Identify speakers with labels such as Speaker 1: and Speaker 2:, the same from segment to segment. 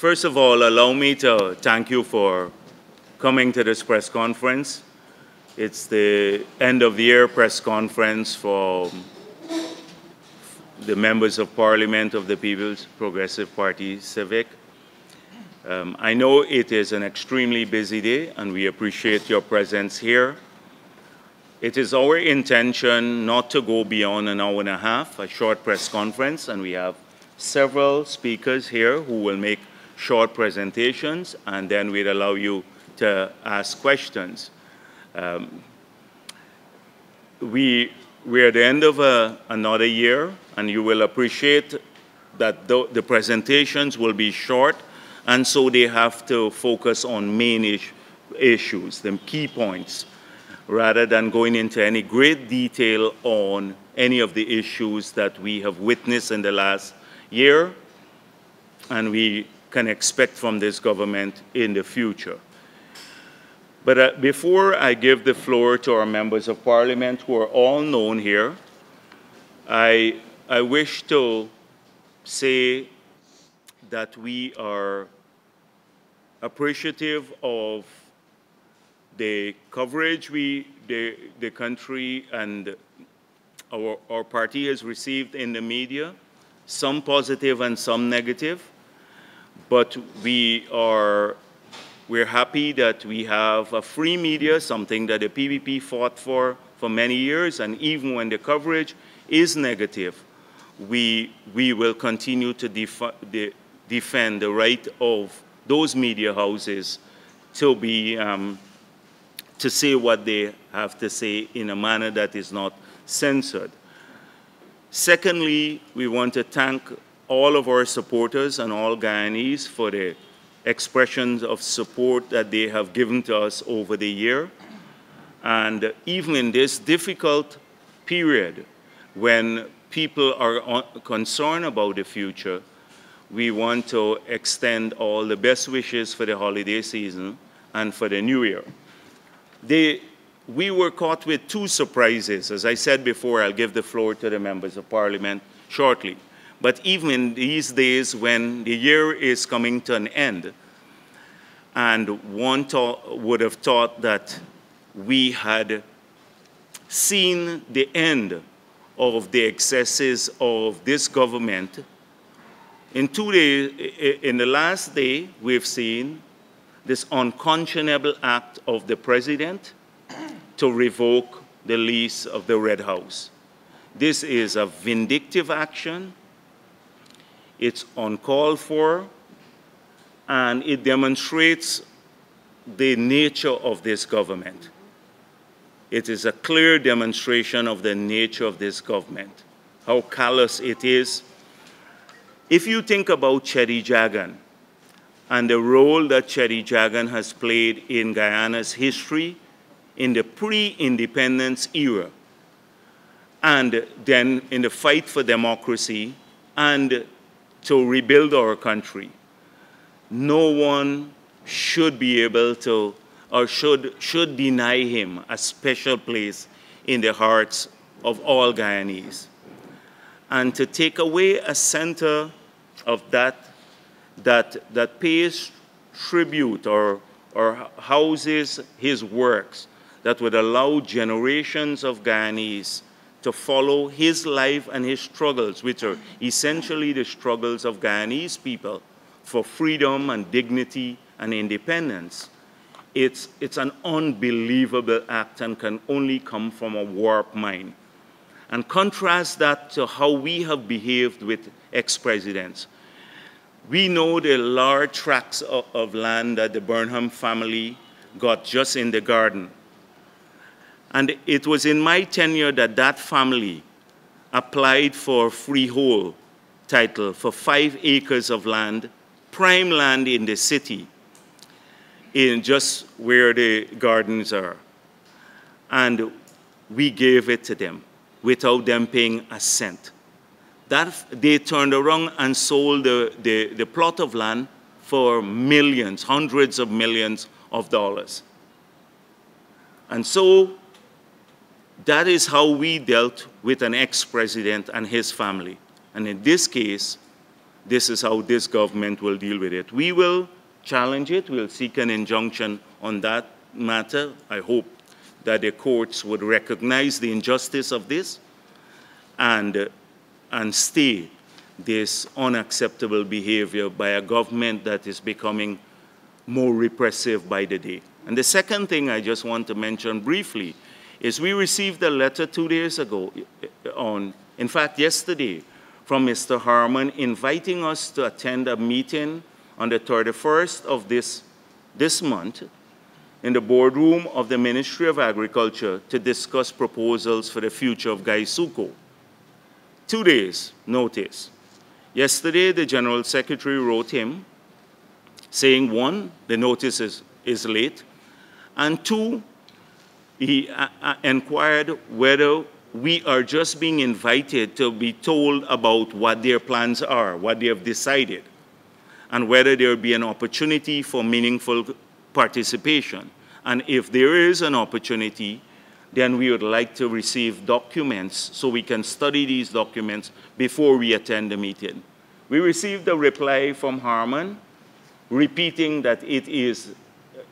Speaker 1: First of all, allow me to thank you for coming to this press conference. It's the end of the year press conference for the members of Parliament of the People's Progressive Party Civic. I know it is an extremely busy day and we appreciate your presence here. It is our intention not to go beyond an hour and a half, a short press conference, and we have several speakers here who will make short presentations, and then we'll allow you to ask questions. We're at the end of another year, and you will appreciate that the presentations will be short, and so they have to focus on main issues, the key points, rather than going into any great detail on any of the issues that we have witnessed in the last year and we can expect from this government in the future. But before I give the floor to our members of Parliament, who are all known here, I wish to say that we are appreciative of the coverage the country and our party has received in the media, some positive and some negative, but we're happy that we have a free media, something that the PPP fought for many years, and even when the coverage is negative, we will continue to defend the right of those media houses to be to say what they have to say in a manner that is not censored. Secondly, we want to thank all of our supporters and all Guyanese for the expressions of support that they have given to us over the year. And even in this difficult period, when people are concerned about the future, we want to extend all the best wishes for the holiday season and for the new year. We were caught with two surprises. As I said before, I'll give the floor to the members of Parliament shortly. But even in these days when the year is coming to an end, and one would have thought that we had seen the end of the excesses of this government, in the last day, we've seen this unconscionable act of the president to revoke the lease of the Red House. This is a vindictive action. It's uncalled for, and it demonstrates the nature of this government. It is a clear demonstration of the nature of this government, how callous it is. If you think about Cheddi Jagan and the role that Cheddi Jagan has played in Guyana's history in the pre-independence era, and then in the fight for democracy and to rebuild our country, no one should be able to, or should deny him a special place in the hearts of all Guyanese. And to take away a center of that pays tribute or houses his works, that would allow generations of Guyanese to follow his life and his struggles, which are essentially the struggles of Guyanese people for freedom and dignity and independence. It's an unbelievable act and can only come from a warped mind. And contrast that to how we have behaved with ex-presidents. We know the large tracts of land that the Burnham family got just in the garden. And it was in my tenure that that family applied for freehold title for 5 acres of land, prime land in the city, in just where the gardens are. And we gave it to them without them paying a cent. They turned around and sold the plot of land for millions, hundreds of millions of dollars. And so that is how we dealt with an ex-president and his family. And in this case, this is how this government will deal with it. We will challenge it. We'll seek an injunction on that matter. I hope that the courts would recognize the injustice of this and stay this unacceptable behavior by a government that is becoming more repressive by the day. And the second thing I just want to mention briefly is we received a letter 2 days ago, in fact yesterday, from Mr. Harmon inviting us to attend a meeting on the 31st of this month in the boardroom of the Ministry of Agriculture to discuss proposals for the future of Gaisuko. 2 days notice. Yesterday, the General Secretary wrote him saying, one, the notice is late, and two, he inquired whether we are just being invited to be told about what their plans are, what they have decided, and whether there will be an opportunity for meaningful participation. And if there is an opportunity, then we would like to receive documents so we can study these documents before we attend the meeting. We received a reply from Harmon repeating that it is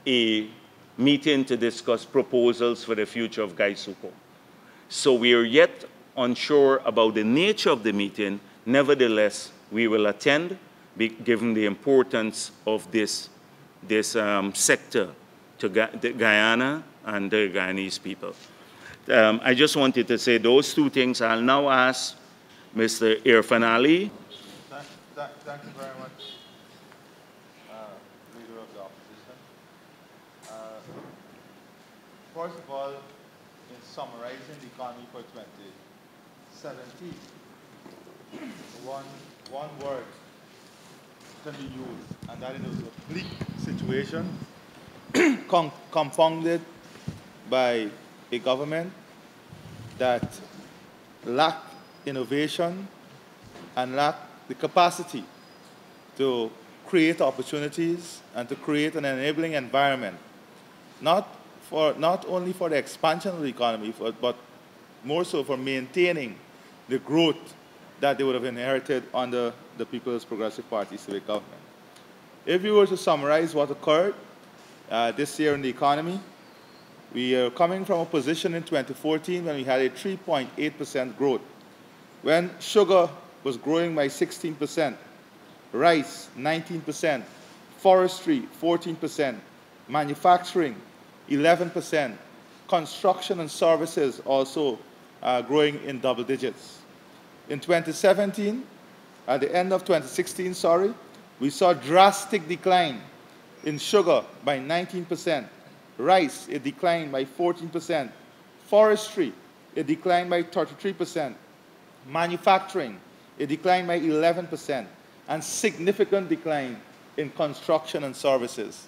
Speaker 1: a meeting to discuss proposals for the future of Gaisuko. So we are yet unsure about the nature of the meeting. Nevertheless, we will attend, given the importance of this sector to Guyana and the Guyanese people. I just wanted to say those two things. I'll now ask Mr. Irfan Ali.
Speaker 2: Thank you very much, Leader of the Opposition. First of all, in summarizing the economy for 2017, one word can be used, and that is a bleak situation compounded by a government that lacked innovation and lacked the capacity to create opportunities and to create an enabling environment, not only for the expansion of the economy, but more so for maintaining the growth that they would have inherited under the People's Progressive Party civic government. If you were to summarize what occurred this year in the economy, we are coming from a position in 2014 when we had a 3.8% growth, when sugar was growing by 16%, rice 19%, forestry 14%, manufacturing 11%, construction and services also growing in double digits. In 2017, at the end of 2016, we saw a drastic decline in sugar by 19%, rice, it declined by 14%, forestry, it declined by 33%, manufacturing, it declined by 11%, and significant decline in construction and services.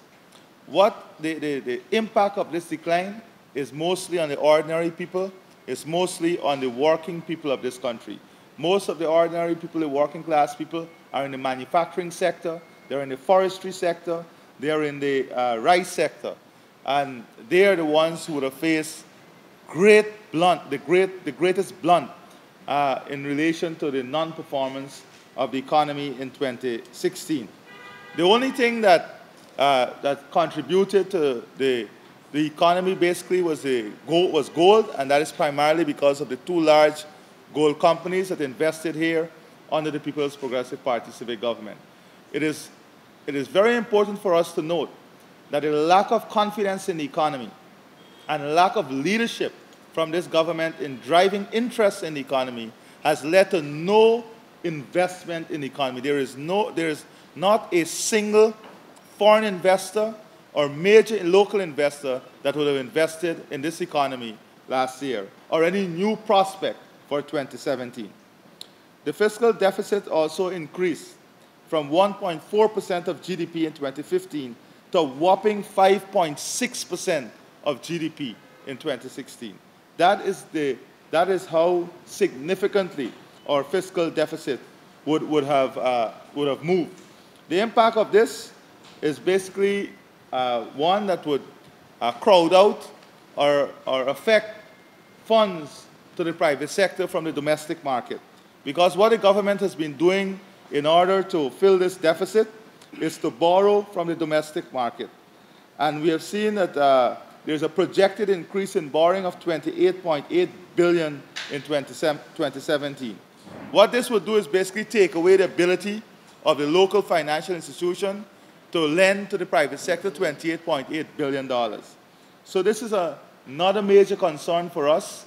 Speaker 2: What the impact of this decline is mostly on the ordinary people, it's mostly on the working people of this country. Most of the ordinary people, the working class people, are in the manufacturing sector, they're in the forestry sector, they're in the rice sector, and they are the ones who would have faced the greatest blunt in relation to the non-performance of the economy in 2016. The only thing that contributed to the economy basically was gold, and that is primarily because of the two large gold companies that invested here under the People's Progressive Party civic government. It is very important for us to note that a lack of confidence in the economy and a lack of leadership from this government in driving interest in the economy has led to no investment in the economy. There is not a single foreign investor or major local investor that would have invested in this economy last year, or any new prospect for 2017. The fiscal deficit also increased from 1.4% of GDP in 2015 to a whopping 5.6% of GDP in 2016. That is how significantly our fiscal deficit would have moved. The impact of this is basically one that would crowd out or affect funds to the private sector from the domestic market. Because what the government has been doing in order to fill this deficit is to borrow from the domestic market. And we have seen that there's a projected increase in borrowing of $28.8 billion in 2017. What this would do is basically take away the ability of the local financial institution to lend to the private sector $28.8 billion. So this is not a major concern for us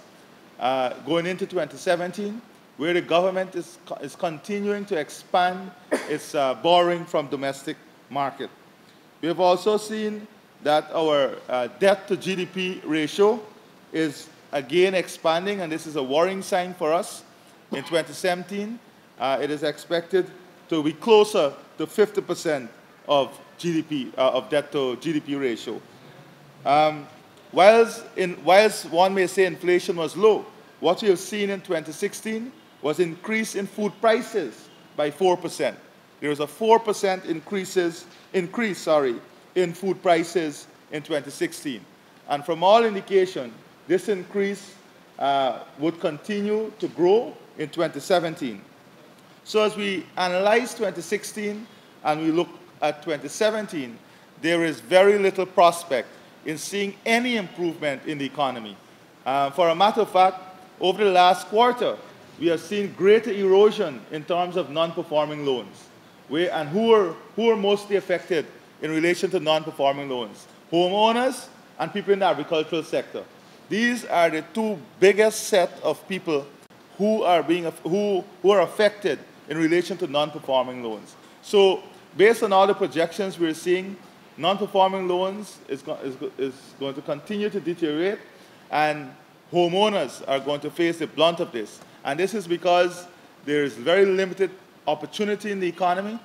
Speaker 2: going into 2017, where the government is continuing to expand its borrowing from domestic market. We have also seen that our debt to GDP ratio is again expanding, and this is a worrying sign for us. In 2017, it is expected to be closer to 50% of GDP, of debt to GDP ratio. Whilst one may say inflation was low, what we have seen in 2016 was an increase in food prices by 4%. There was a 4% increase in food prices in 2016. And from all indication, this increase would continue to grow in 2017. So as we analyze 2016 and we look at 2017, there is very little prospect in seeing any improvement in the economy. For a matter of fact, over the last quarter, we have seen greater erosion in terms of non-performing loans. And who are mostly affected in relation to non-performing loans? Homeowners and people in the agricultural sector. These are the two biggest set of people who are affected in relation to non-performing loans. So based on all the projections we're seeing, non-performing loans is going to continue to deteriorate, and homeowners are going to face the blunt of this. And this is because there is very limited opportunity in the economy,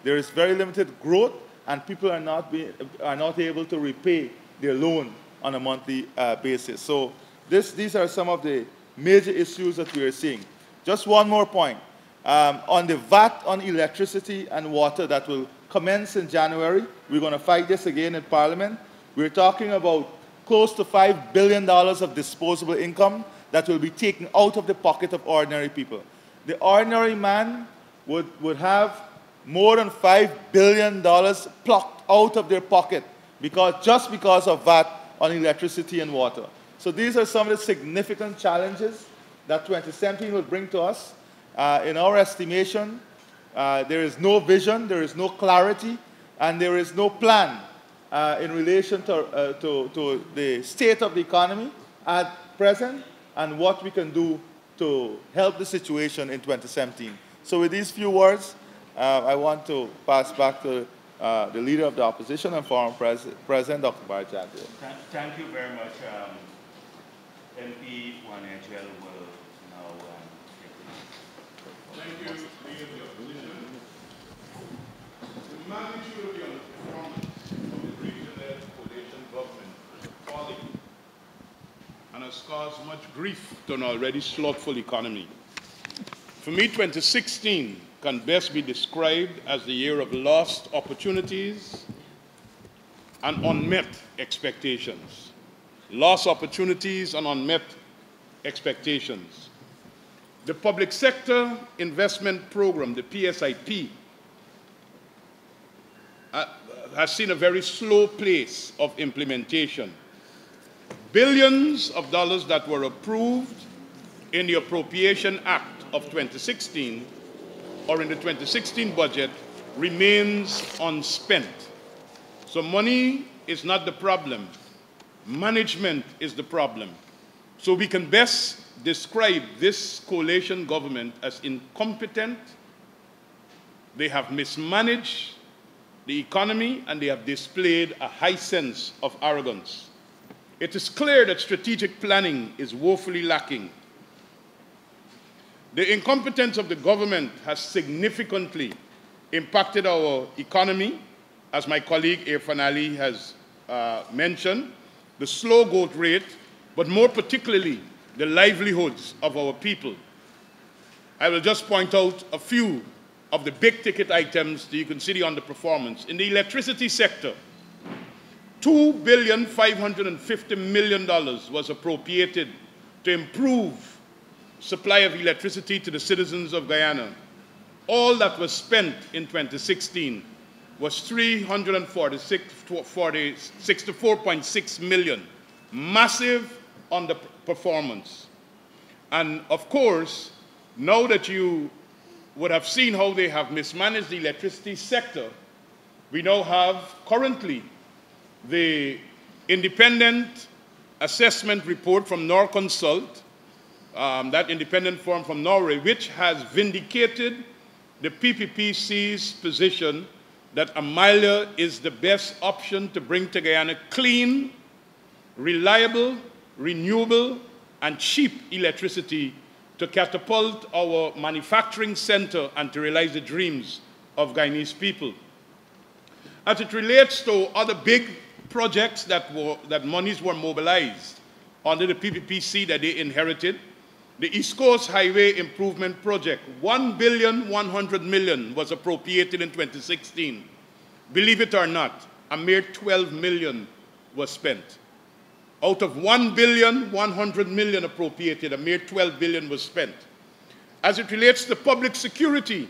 Speaker 2: there is very limited growth, and people are not able to repay their loan on a monthly basis. So these are some of the major issues that we are seeing. Just one more point. On the VAT on electricity and water that will commence in January, we're going to fight this again in Parliament. We're talking about close to $5 billion of disposable income that will be taken out of the pocket of ordinary people. The ordinary man would have more than $5 billion plucked out of their pocket just because of VAT on electricity and water. So these are some of the significant challenges that 2017 will bring to us. In our estimation, there is no vision, there is no clarity, and there is no plan in relation to the state of the economy at present and what we can do to help the situation in 2017. So with these few words, I want to pass back to the Leader of the Opposition and former President, Dr. Barjaglia.
Speaker 1: Thank you very much. MP Wanejel will now
Speaker 3: Thank you, Leader of the Opposition. The magnitude of the underperformance of the region-led coalition government is appalling and has caused much grief to an already slothful economy. For me, 2016 can best be described as the year of lost opportunities and unmet expectations. Lost opportunities and unmet expectations. The Public Sector Investment Program, the PSIP, has seen a very slow pace of implementation. Billions of dollars that were approved in the Appropriation Act of 2016 or in the 2016 budget remains unspent. So money is not the problem. Management is the problem. So we can best describe this coalition government as incompetent. They have mismanaged the economy and they have displayed a high sense of arrogance. It is clear that strategic planning is woefully lacking. The incompetence of the government has significantly impacted our economy, as my colleague Irfan Ali has mentioned, the slow growth rate, but more particularly, the livelihoods of our people. I will just point out a few of the big-ticket items that you can see the underperformance. In the electricity sector, $2.55 billion was appropriated to improve supply of electricity to the citizens of Guyana. all that was spent in 2016 was $364.6 million. Massive underperformance. And of course, now that you would have seen how they have mismanaged the electricity sector, we now have currently the independent assessment report from Norconsult, that independent firm from Norway, which has vindicated the PPPC's position that Amalia is the best option to bring to Guyana clean, reliable, renewable, and cheap electricity to catapult our manufacturing center and to realize the dreams of Guyanese people. As it relates to other big projects that monies were mobilized under the PPPC that they inherited, the East Coast Highway Improvement Project, $1.1 billion was appropriated in 2016. Believe it or not, a mere $12 million was spent. Out of $1.1 billion appropriated, a mere $12 billion was spent. As it relates to public security,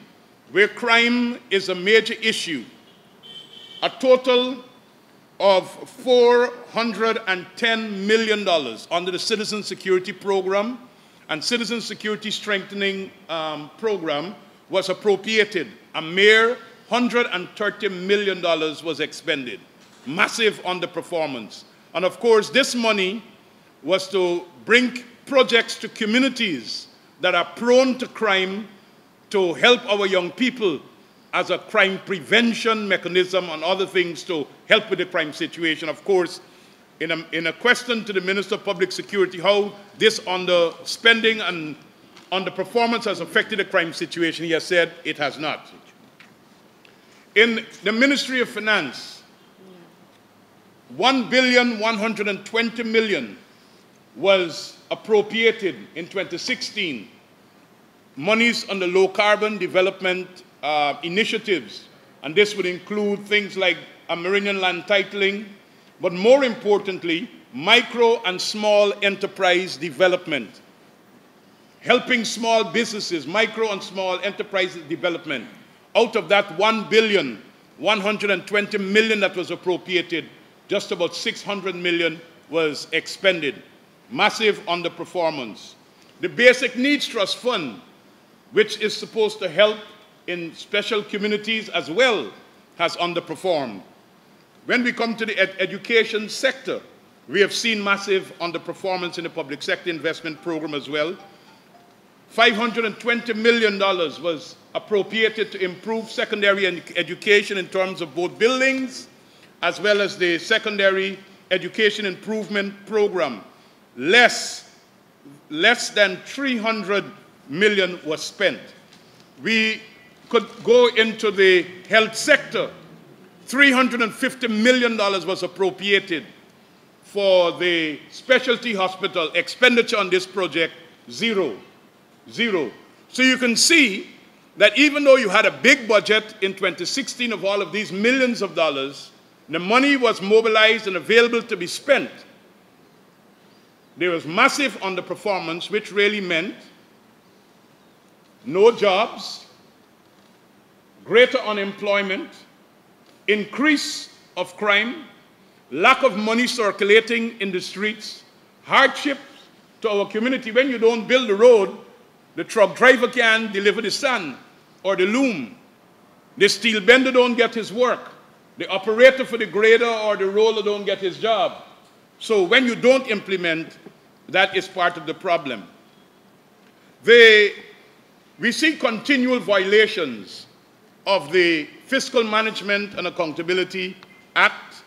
Speaker 3: where crime is a major issue, a total of $410 million under the Citizen Security Program and Citizen Security Strengthening Program was appropriated. A mere $130 million was expended. Massive underperformance. And of course, this money was to bring projects to communities that are prone to crime to help our young people as a crime prevention mechanism and other things to help with the crime situation. Of course, in a question to the Minister of Public Security, how this underspending and underperformance has affected the crime situation, he has said it has not. In the Ministry of Finance, $1.120 billion was appropriated in 2016. Monies on the low carbon development initiatives, and this would include things like Amerindian land titling, but more importantly, micro and small enterprise development, helping small businesses, micro and small enterprise development. Out of that $1.120 billion that was appropriated, just about $600 million was expended. Massive underperformance. The Basic Needs Trust Fund, which is supposed to help in special communities as well, has underperformed. When we come to the education sector, we have seen massive underperformance in the public sector investment program as well. $520 million was appropriated to improve secondary education in terms of both buildings as well as the secondary education improvement program. Less than $300 million was spent. We could go into the health sector. $350 million was appropriated for the specialty hospital. Expenditure on this project, zero. Zero. So you can see that even though you had a big budget in 2016 of all of these millions of dollars, the money was mobilized and available to be spent. There was massive underperformance, which really meant no jobs, greater unemployment, increase of crime, lack of money circulating in the streets, hardship to our community. When you don't build the road, the truck driver can't deliver the sand or the loom. The steel bender don't get his work. The operator for the grader or the roller don't get his job. So when you don't implement, that is part of the problem. We see continual violations of the Fiscal Management and Accountability Act,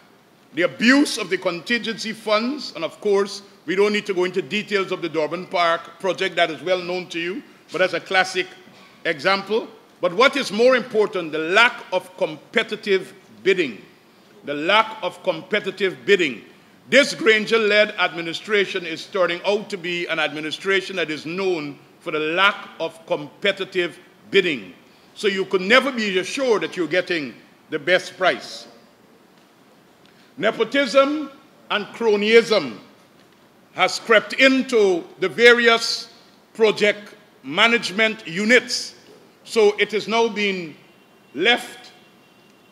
Speaker 3: the abuse of the contingency funds, and of course, we don't need to go into details of the Durban Park project that is well known to you, but as a classic example. But what is more important, the lack of competitive bidding. The lack of competitive bidding. This Granger-led administration is turning out to be an administration that is known for the lack of competitive bidding. So you could never be assured that you're getting the best price. Nepotism and cronyism has crept into the various project management units So it is now being left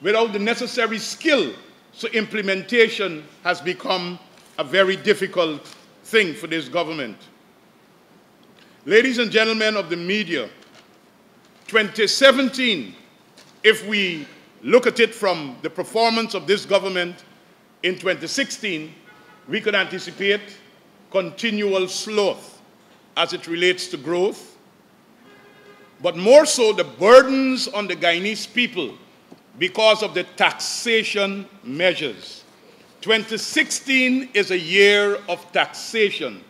Speaker 3: without the necessary skill. So implementation has become a very difficult thing for this government. Ladies and gentlemen of the media, 2017, if we look at it from the performance of this government in 2016, we could anticipate continual sloth as it relates to growth, but more so the burdens on the Guyanese people because of the taxation measures. 2016 is a year of taxation,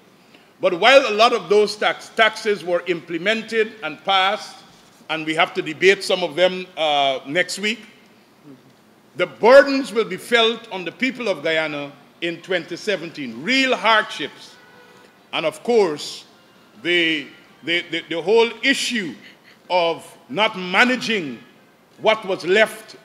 Speaker 3: but while a lot of those taxes were implemented and passed, and we have to debate some of them next week, the burdens will be felt on the people of Guyana in 2017, real hardships. And of course, the whole issue of not managing what was left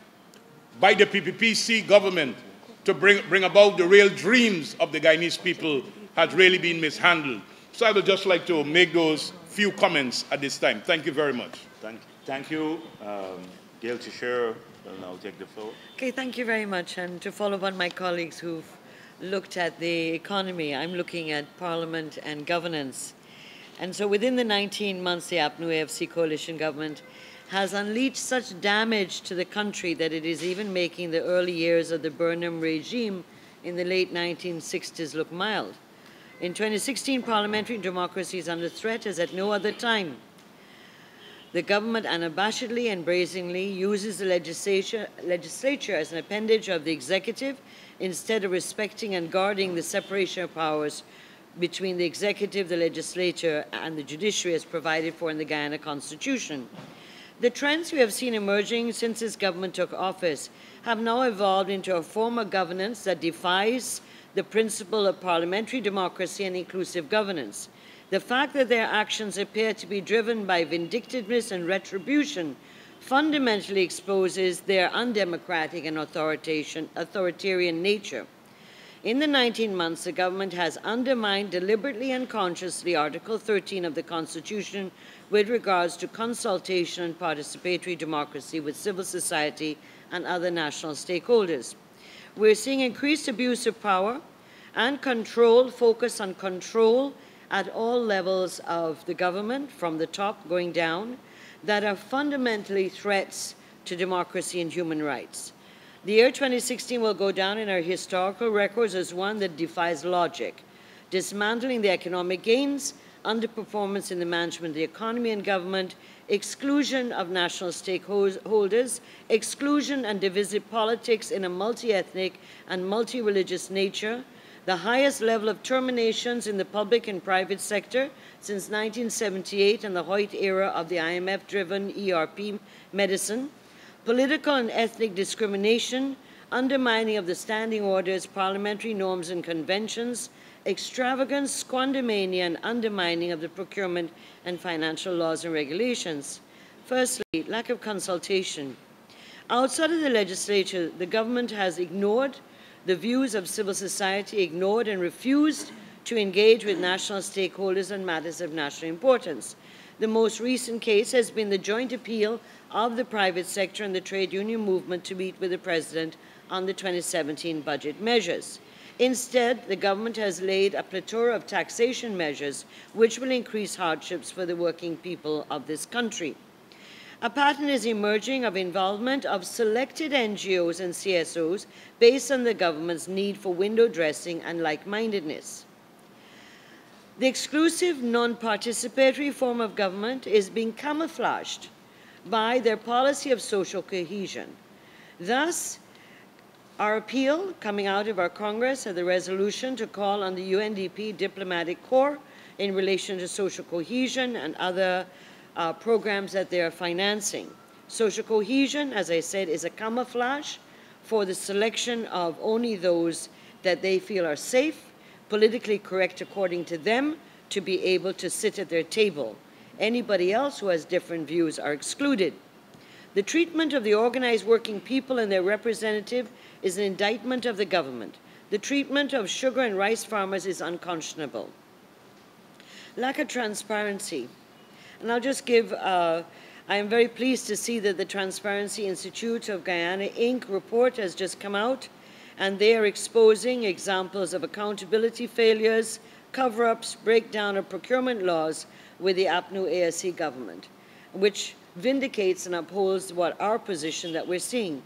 Speaker 3: by the PPPC government to bring about the real dreams of the Guyanese people has really been mishandled. So I would just like to make those few comments at this time. Thank you very much.
Speaker 1: Thank you. Gail Tisher will now take the floor.
Speaker 4: Okay, thank you very much. And to follow on my colleagues who've looked at the economy, I'm looking at Parliament and governance. And so within the 19 months, the APNU AFC coalition government has unleashed such damage to the country that it is even making the early years of the Burnham regime in the late 1960s look mild. In 2016, parliamentary democracy is under threat as at no other time. The government unabashedly and brazenly uses the legislature as an appendage of the executive instead of respecting and guarding the separation of powers between the executive, the legislature, and the judiciary as provided for in the Guyana Constitution. The trends we have seen emerging since this government took office have now evolved into a form of governance that defies the principle of parliamentary democracy and inclusive governance. The fact that their actions appear to be driven by vindictiveness and retribution fundamentally exposes their undemocratic and authoritarian nature. In the 19 months, the government has undermined deliberately and consciously Article 13 of the Constitution with regards to consultation and participatory democracy with civil society and other national stakeholders. We're seeing increased abuse of power and control, focus on control at all levels of the government, from the top going down, that are fundamentally threats to democracy and human rights. The year 2016 will go down in our historical records as one that defies logic, dismantling the economic gains, underperformance in the management of the economy and government, exclusion of national stakeholders, exclusion and divisive politics in a multi-ethnic and multi-religious nature, the highest level of terminations in the public and private sector since 1978 and the Hoyt era of the IMF-driven ERP medicine, political and ethnic discrimination, undermining of the standing orders, parliamentary norms and conventions, extravagance, squandermania, and undermining of the procurement and financial laws and regulations. Firstly, lack of consultation. Outside of the legislature, the government has ignored the views of civil society, ignored and refused to engage with national stakeholders on matters of national importance. The most recent case has been the joint appeal of the private sector and the trade union movement to meet with the President on the 2017 budget measures. Instead, the government has laid a plethora of taxation measures which will increase hardships for the working people of this country. A pattern is emerging of involvement of selected NGOs and CSOs based on the government's need for window dressing and like-mindedness. The exclusive, non-participatory form of government is being camouflaged by their policy of social cohesion. Thus, our appeal coming out of our Congress and the resolution to call on the UNDP diplomatic corps in relation to social cohesion and other programs that they are financing. Social cohesion, as I said, is a camouflage for the selection of only those that they feel are safe, politically correct according to them, to be able to sit at their table. Anybody else who has different views are excluded. The treatment of the organized working people and their representative is an indictment of the government. The treatment of sugar and rice farmers is unconscionable. Lack of transparency. And I'll just give a I am very pleased to see that the Transparency Institute of Guyana, Inc. report has just come out, and they are exposing examples of accountability failures, cover-ups, breakdown of procurement laws with the APNU-ASC government, which vindicates and upholds what our position that we're seeing.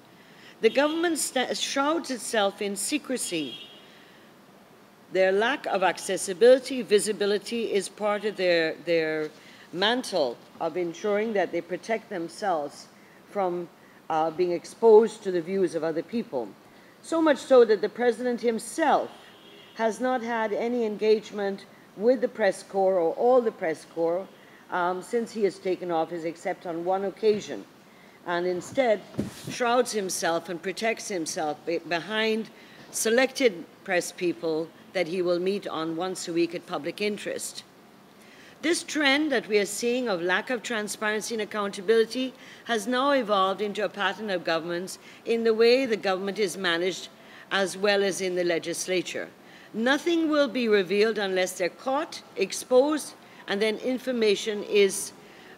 Speaker 4: The government shrouds itself in secrecy. Their lack of accessibility, visibility is part of their mantle of ensuring that they protect themselves from being exposed to the views of other people. So much so that the President himself has not had any engagement with the press corps or all the press corps since he has taken office, except on one occasion, and instead shrouds himself and protects himself behind selected press people that he will meet on once a week at public interest. This trend that we are seeing of lack of transparency and accountability has now evolved into a pattern of governments in the way the government is managed as well as in the legislature. Nothing will be revealed unless they're caught, exposed, and then information is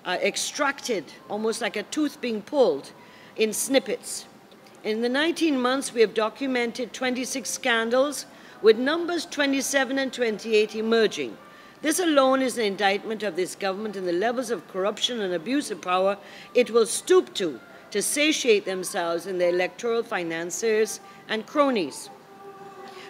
Speaker 4: extracted, almost like a tooth being pulled, in snippets. In the 19 months, we have documented 26 scandals, with numbers 27 and 28 emerging. This alone is an indictment of this government and the levels of corruption and abuse of power it will stoop to satiate themselves in their electoral financiers and cronies.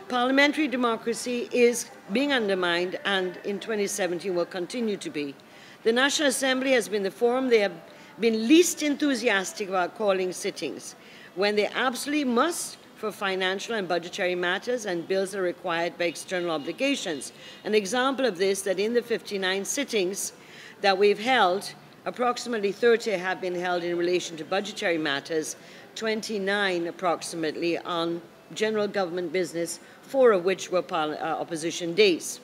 Speaker 4: Parliamentary democracy is being undermined, and in 2017 will continue to be. The National Assembly has been the forum they have been least enthusiastic about calling sittings, when they absolutely must for financial and budgetary matters, and bills are required by external obligations. An example of this, that in the 59 sittings that we've held, approximately 30 have been held in relation to budgetary matters, 29 approximately on general government business, 4 of which were opposition days.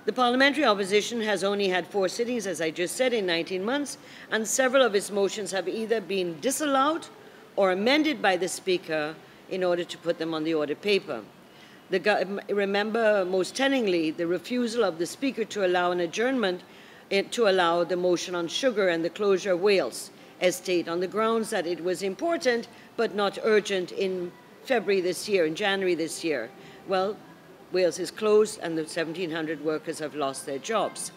Speaker 4: The parliamentary opposition has only had 4 sittings, as I just said, in 19 months, and several of its motions have either been disallowed or amended by the Speaker in order to put them on the order paper. Remember, most tellingly, the refusal of the Speaker to allow an adjournment to allow the motion on sugar and the closure of Wales Estate on the grounds that it was important but not urgent in February this year, in January this year. Well, Wales is closed and the 1,700 workers have lost their jobs.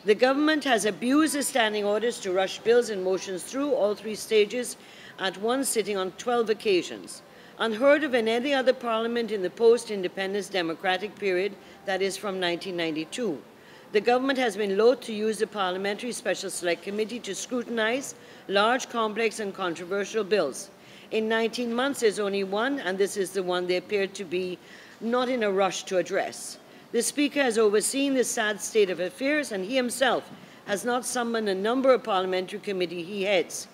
Speaker 4: The government has abused the standing orders to rush bills and motions through all 3 stages at one sitting on 12 occasions, unheard of in any other parliament in the post-independence democratic period, that is from 1992. The government has been loath to use the Parliamentary Special Select Committee to scrutinize large, complex, and controversial bills. In 19 months, there's only one, and this is the one they appear to be not in a rush to address. The Speaker has overseen this sad state of affairs, and he himself has not summoned a number of parliamentary committees he heads.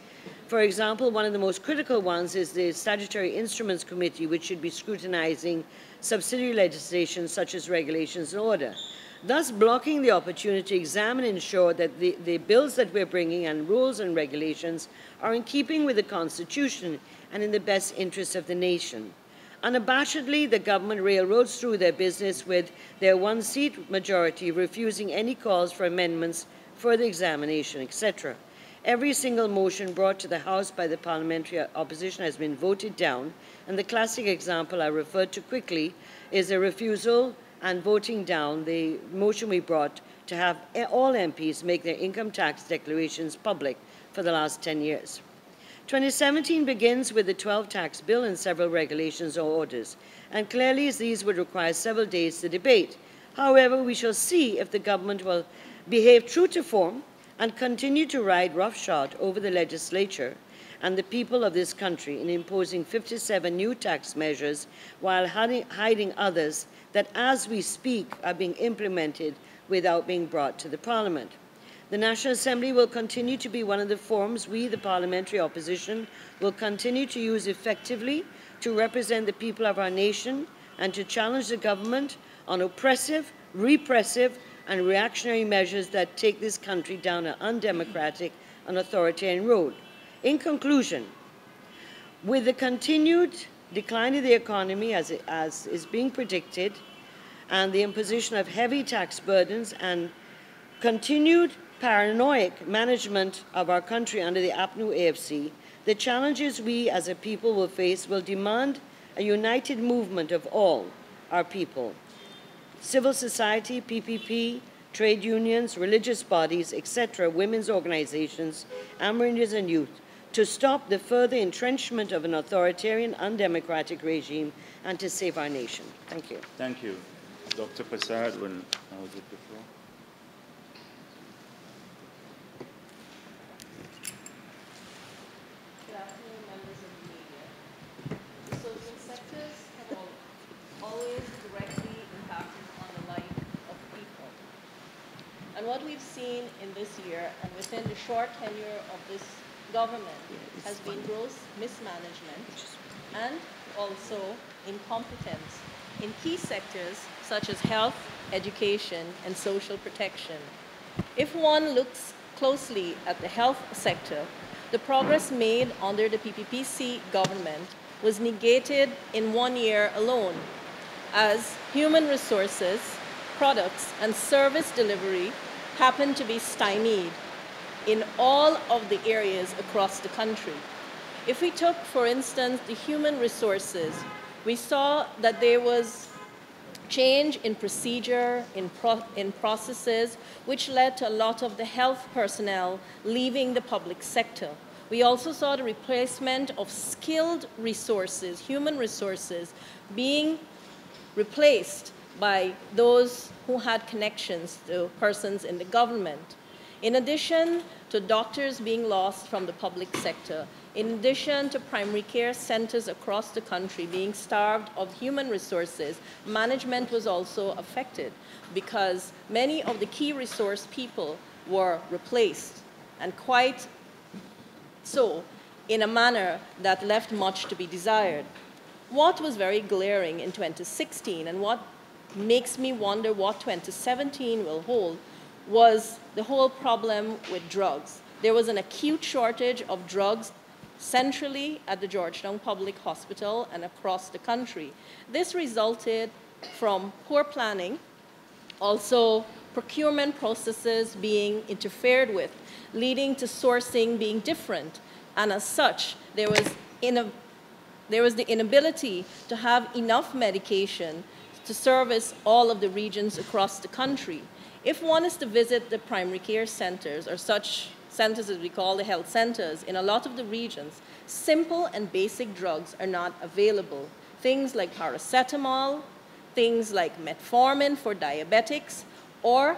Speaker 4: For example, one of the most critical ones is the Statutory Instruments Committee, which should be scrutinizing subsidiary legislation such as regulations and order, thus blocking the opportunity to examine and ensure that the bills that we're bringing and rules and regulations are in keeping with the Constitution and in the best interests of the nation. Unabashedly, the government railroads through their business with their 1-seat majority, refusing any calls for amendments, further examination, etc. Every single motion brought to the House by the parliamentary opposition has been voted down, and the classic example I referred to quickly is a refusal and voting down the motion we brought to have all MPs make their income tax declarations public for the last 10 years. 2017 begins with the 12 tax bill and several regulations or orders, and clearly these would require several days to debate. However, we shall see if the government will behave true to form and continue to ride roughshod over the legislature and the people of this country in imposing 57 new tax measures while hiding others that, as we speak, are being implemented without being brought to the Parliament. The National Assembly will continue to be one of the forums we, the parliamentary opposition, will continue to use effectively to represent the people of our nation and to challenge the government on oppressive, repressive, and reactionary measures that take this country down an undemocratic and authoritarian road. In conclusion, with the continued decline of the economy as is being predicted, and the imposition of heavy tax burdens and continued paranoid management of our country under the APNU AFC, the challenges we as a people will face will demand a united movement of all our people. Civil society, PPP, trade unions, religious bodies, etc., women's organizations, Amerindians and youth, to stop the further entrenchment of an authoritarian, undemocratic regime and to save our nation. Thank you.
Speaker 1: Thank you. Dr. Prasad, now is it the floor?
Speaker 5: Good afternoon, members of the media. The social sectors have always directly impacted on the life of people. And what we've seen in this year and within the short tenure of this government has been gross mismanagement and also incompetence in key sectors such as health, education, and social protection. If one looks closely at the health sector, the progress made under the PPPC government was negated in 1 year alone, as human resources, products, and service delivery happened to be stymied in all of the areas across the country. If we took, for instance, the human resources, we saw that there was change in procedure, in processes, which led to a lot of the health personnel leaving the public sector. We also saw the replacement of skilled resources, human resources, being replaced by those who had connections to persons in the government. In addition to doctors being lost from the public sector, in addition to primary care centers across the country being starved of human resources, management was also affected because many of the key resource people were replaced, and quite so in a manner that left much to be desired. What was very glaring in 2016 and what makes me wonder what 2017 will hold was the whole problem with drugs. There was an acute shortage of drugs centrally at the Georgetown Public Hospital and across the country. This resulted from poor planning, also procurement processes being interfered with, leading to sourcing being different. And as such, there was the inability to have enough medication to service all of the regions across the country. If one is to visit the primary care centers, or such centers as we call the health centers, in a lot of the regions, simple and basic drugs are not available. Things like paracetamol, things like metformin for diabetics, or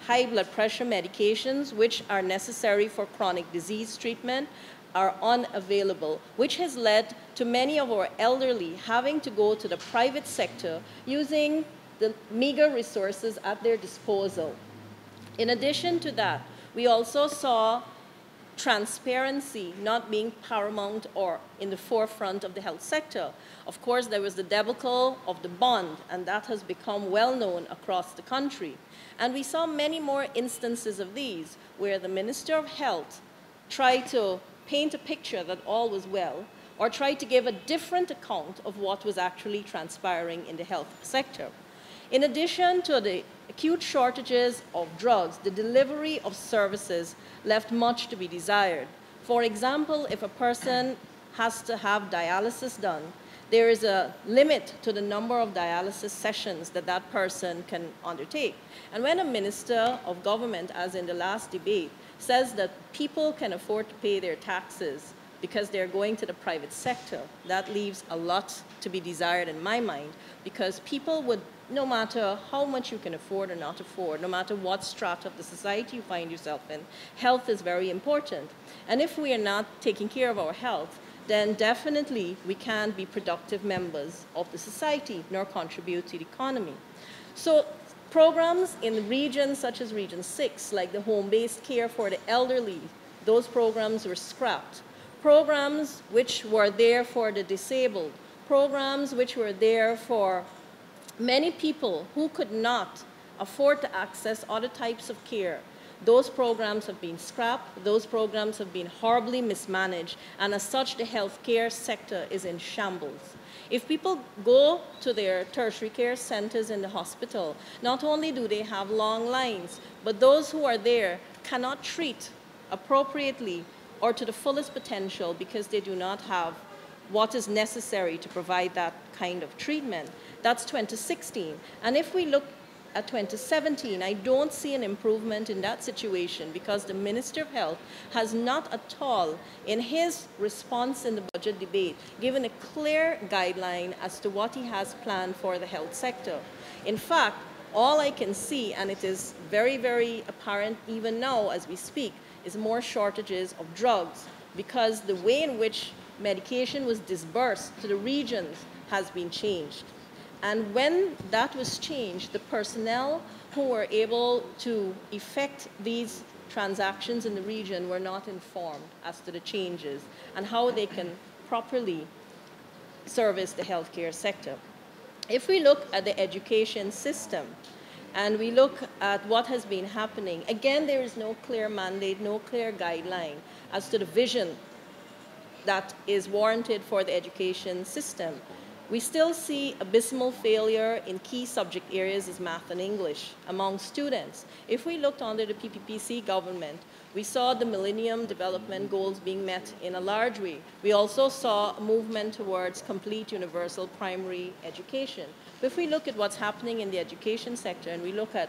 Speaker 5: high blood pressure medications, which are necessary for chronic disease treatment, are unavailable, which has led to many of our elderly having to go to the private sector using the meager resources at their disposal. In addition to that, we also saw transparency not being paramount or in the forefront of the health sector. Of course, there was the debacle of the bond, and that has become well known across the country. And we saw many more instances of these, where the Minister of Health tried to paint a picture that all was well, or tried to give a different account of what was actually transpiring in the health sector. In addition to the acute shortages of drugs, the delivery of services left much to be desired. For example, if a person has to have dialysis done, there is a limit to the number of dialysis sessions that that person can undertake. And when a minister of government, as in the last debate, says that people can afford to pay their taxes because they're going to the private sector, that leaves a lot to be desired in my mind, because people would, no matter how much you can afford or not afford, no matter what strata of the society you find yourself in, health is very important. And if we are not taking care of our health, then definitely we can't be productive members of the society nor contribute to the economy. So programs in regions such as Region 6, like the home-based care for the elderly, those programs were scrapped. Programs which were there for the disabled, programs which were there for many people who could not afford to access other types of care, those programs have been scrapped, those programs have been horribly mismanaged, and as such, the healthcare sector is in shambles. If people go to their tertiary care centers in the hospital, not only do they have long lines, but those who are there cannot treat appropriately or to the fullest potential because they do not have what is necessary to provide that kind of treatment. That's 2016. And if we look at 2017, I don't see an improvement in that situation because the Minister of Health has not at all, in his response in the budget debate, given a clear guideline as to what he has planned for the health sector. In fact, all I can see, and it is very, very apparent even now as we speak, is more shortages of drugs because the way in which medication was disbursed to the regions has been changed. And when that was changed, the personnel who were able to effect these transactions in the region were not informed as to the changes and how they can properly service the healthcare sector. If we look at the education system and we look at what has been happening, again, there is no clear mandate, no clear guideline as to the vision that is warranted for the education system. We still see abysmal failure in key subject areas as math and English among students. If we looked under the PPPC government, we saw the Millennium Development Goals being met in a large way. We also saw a movement towards complete universal primary education. But if we look at what's happening in the education sector and we look at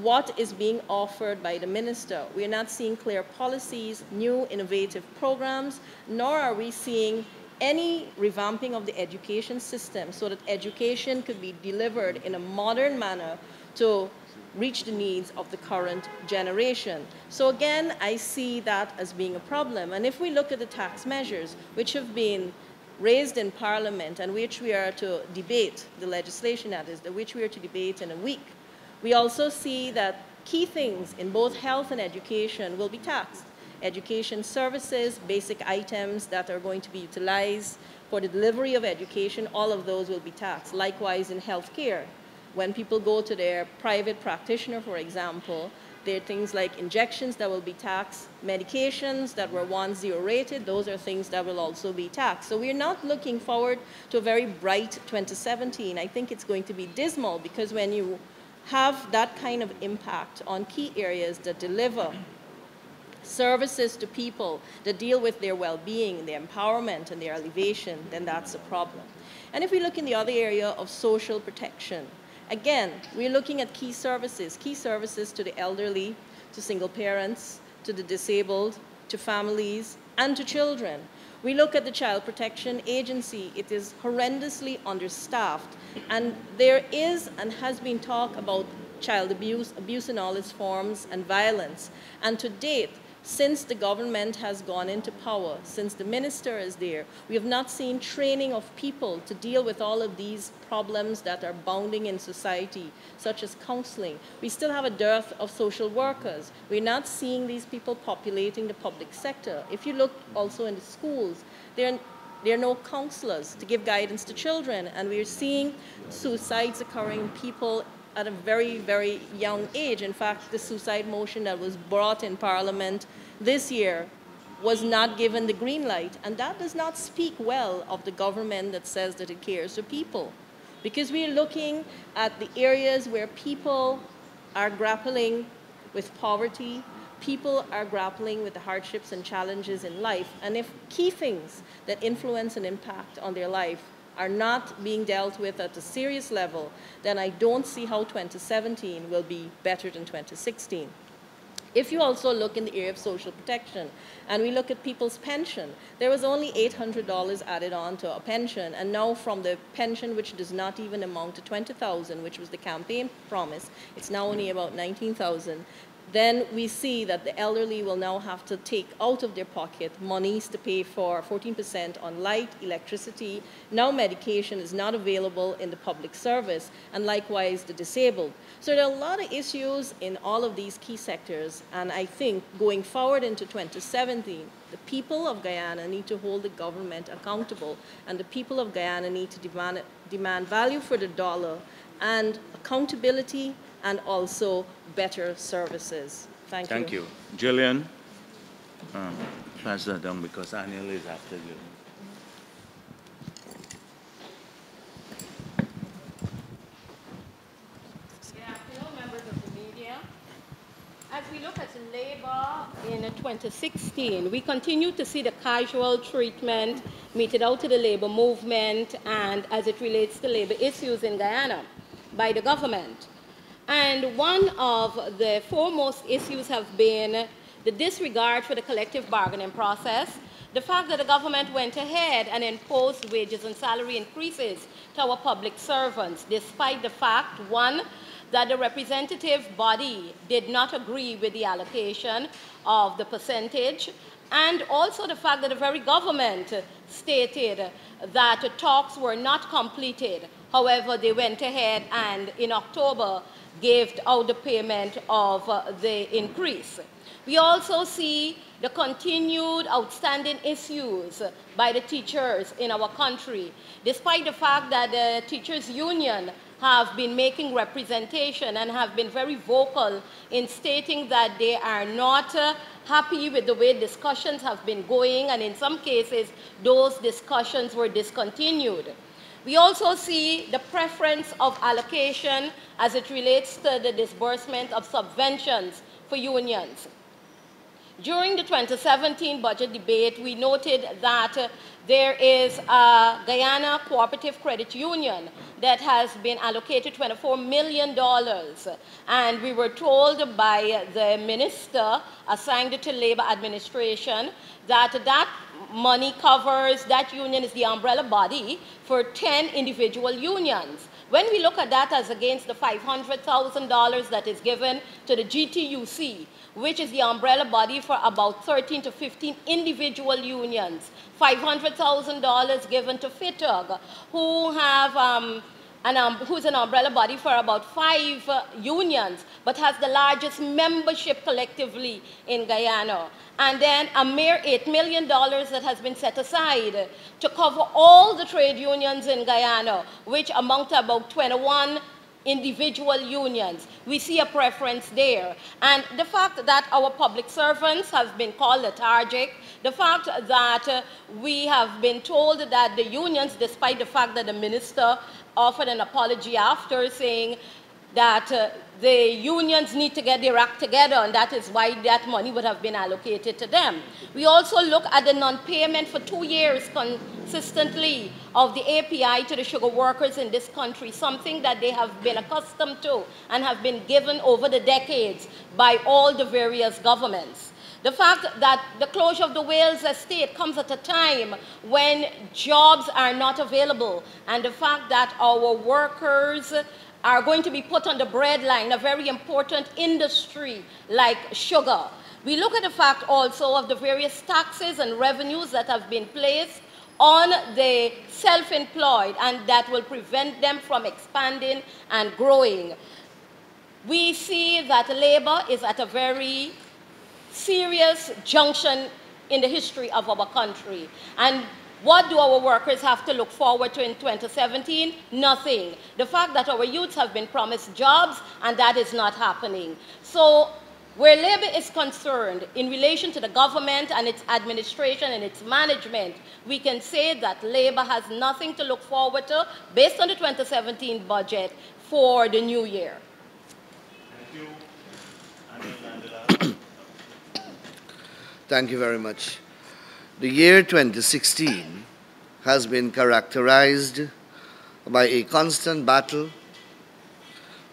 Speaker 5: what is being offered by the minister, we are not seeing clear policies, new innovative programs, nor are we seeing any revamping of the education system so that education could be delivered in a modern manner to reach the needs of the current generation. So again, I see that as being a problem. And if we look at the tax measures which have been raised in Parliament and which we are to debate, the legislation that is, which we are to debate in a week, we also see that key things in both health and education will be taxed. Education services, basic items that are going to be utilized for the delivery of education, all of those will be taxed. Likewise in healthcare, when people go to their private practitioner, for example, there are things like injections that will be taxed, medications that were once zero rated, those are things that will also be taxed. So we're not looking forward to a very bright 2017. I think it's going to be dismal because when you have that kind of impact on key areas that deliver services to people that deal with their well-being, their empowerment, and their elevation, then that's a problem. And if we look in the other area of social protection, again, we're looking at key services to the elderly, to single parents, to the disabled, to families, and to children. We look at the Child Protection Agency. It is horrendously understaffed, and there is and has been talk about child abuse, abuse in all its forms, and violence. And to date, since the government has gone into power, since the minister is there, we have not seen training of people to deal with all of these problems that are bounding in society, such as counseling. We still have a dearth of social workers. We're not seeing these people populating the public sector. If you look also in the schools, there are no counselors to give guidance to children, and we're seeing suicides occurring in people at a very, very young age. In fact, the suicide motion that was brought in Parliament this year was not given the green light, and that does not speak well of the government that says that it cares for people. Because we're looking at the areas where people are grappling with poverty, people are grappling with the hardships and challenges in life, and if key things that influence and impact on their life are not being dealt with at a serious level, then I don't see how 2017 will be better than 2016. If you also look in the area of social protection, and we look at people's pension, there was only $800 added on to a pension, and now from the pension which does not even amount to $20,000, which was the campaign promise, it's now only about $19,000. Then we see that the elderly will now have to take out of their pocket monies to pay for 14% on light, electricity. Now medication is not available in the public service, and likewise the disabled. So there are a lot of issues in all of these key sectors, and I think going forward into 2017, the people of Guyana need to hold the government accountable, and the people of Guyana need to demand value for the dollar and accountability and also better services. Thank you.
Speaker 1: Thank you. Jillian, pass that down because Anil is after you.
Speaker 5: we look at labor in 2016, we continue to see the casual treatment meted out to the labor movement and as it relates to labor issues in Guyana by the government. And one of the foremost issues have been the disregard for the collective bargaining process, the fact that the government went ahead and imposed wages and salary increases to our public servants, despite the fact, one, that the representative body did not agree with the allocation of the percentage, and also the fact that the very government stated that talks were not completed. However, they went ahead and in October gave out the payment of the increase. We also see the continued outstanding issues by the teachers in our country, despite the fact that the teachers' union have been making representation and have been very vocal in stating that they are not happy with the way discussions have been going, and in some cases, those discussions were discontinued. We also see the preference of allocation as it relates to the disbursement of subventions for unions. During the 2017 budget debate, we noted that there is a Guyana Cooperative Credit Union that has been allocated $24 million. And we were told by the minister assigned to Labor Administration that that money covers, that union is the umbrella body for 10 individual unions. When we look at that as against the $500,000 that is given to the GTUC, which is the umbrella body for about 13 to 15 individual unions, $500,000 given to FITUG, who have who's an umbrella body for about 5 unions, but has the largest membership collectively in Guyana. And then a mere $8 million that has been set aside to cover all the trade unions in Guyana, which amount to about 21 individual unions. We see a preference there. And the fact that our public servants have been called lethargic, the fact that we have been told that the unions, despite the fact that the minister offered an apology after saying that the unions need to get their act together, and that is why that money would have been allocated to them. We also look at the non-payment for 2 years consistently of the API to the sugar workers in this country, something that they have been accustomed to and have been given over the decades by all the various governments. The fact that the closure of the Wales estate comes at a time when jobs are not available, and the fact that our workers are going to be put on the breadline, a very important industry like sugar. We look at the fact also of the various taxes and revenues that have been placed on the self-employed and that will prevent them from expanding and growing. We see that labor is at a very serious junction in the history of our country. And what do our workers have to look forward to in 2017? Nothing. The fact that our youths have been promised jobs and that is not happening. So where labor is concerned in relation to the government and its administration and its management, we can say that labor has nothing to look forward to based on the 2017 budget for the new year.
Speaker 6: Thank you.
Speaker 7: Thank you very much. The year 2016 has been characterized by a constant battle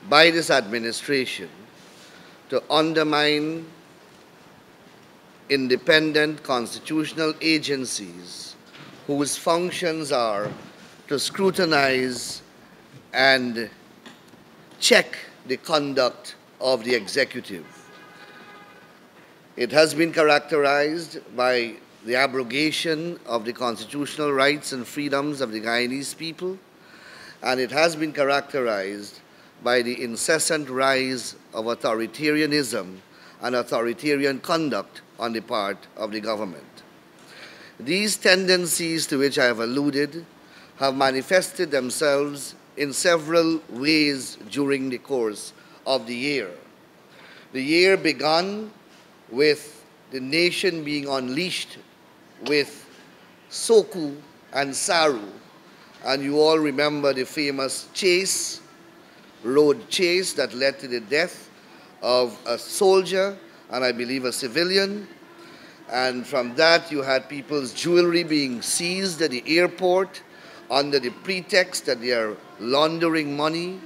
Speaker 7: by this administration to undermine independent constitutional agencies whose functions are to scrutinize and check the conduct of the executive. It has been characterized by the abrogation of the constitutional rights and freedoms of the Guyanese people, and it has been characterized by the incessant rise of authoritarianism and authoritarian conduct on the part of the government. These tendencies to which I have alluded have manifested themselves in several ways during the course of the year. The year began with the nation being unleashed with Soku and Saru, and you all remember the famous chase, road chase that led to the death of a soldier and I believe a civilian. And from that, you had people's jewelry being seized at the airport under the pretext that they are laundering money.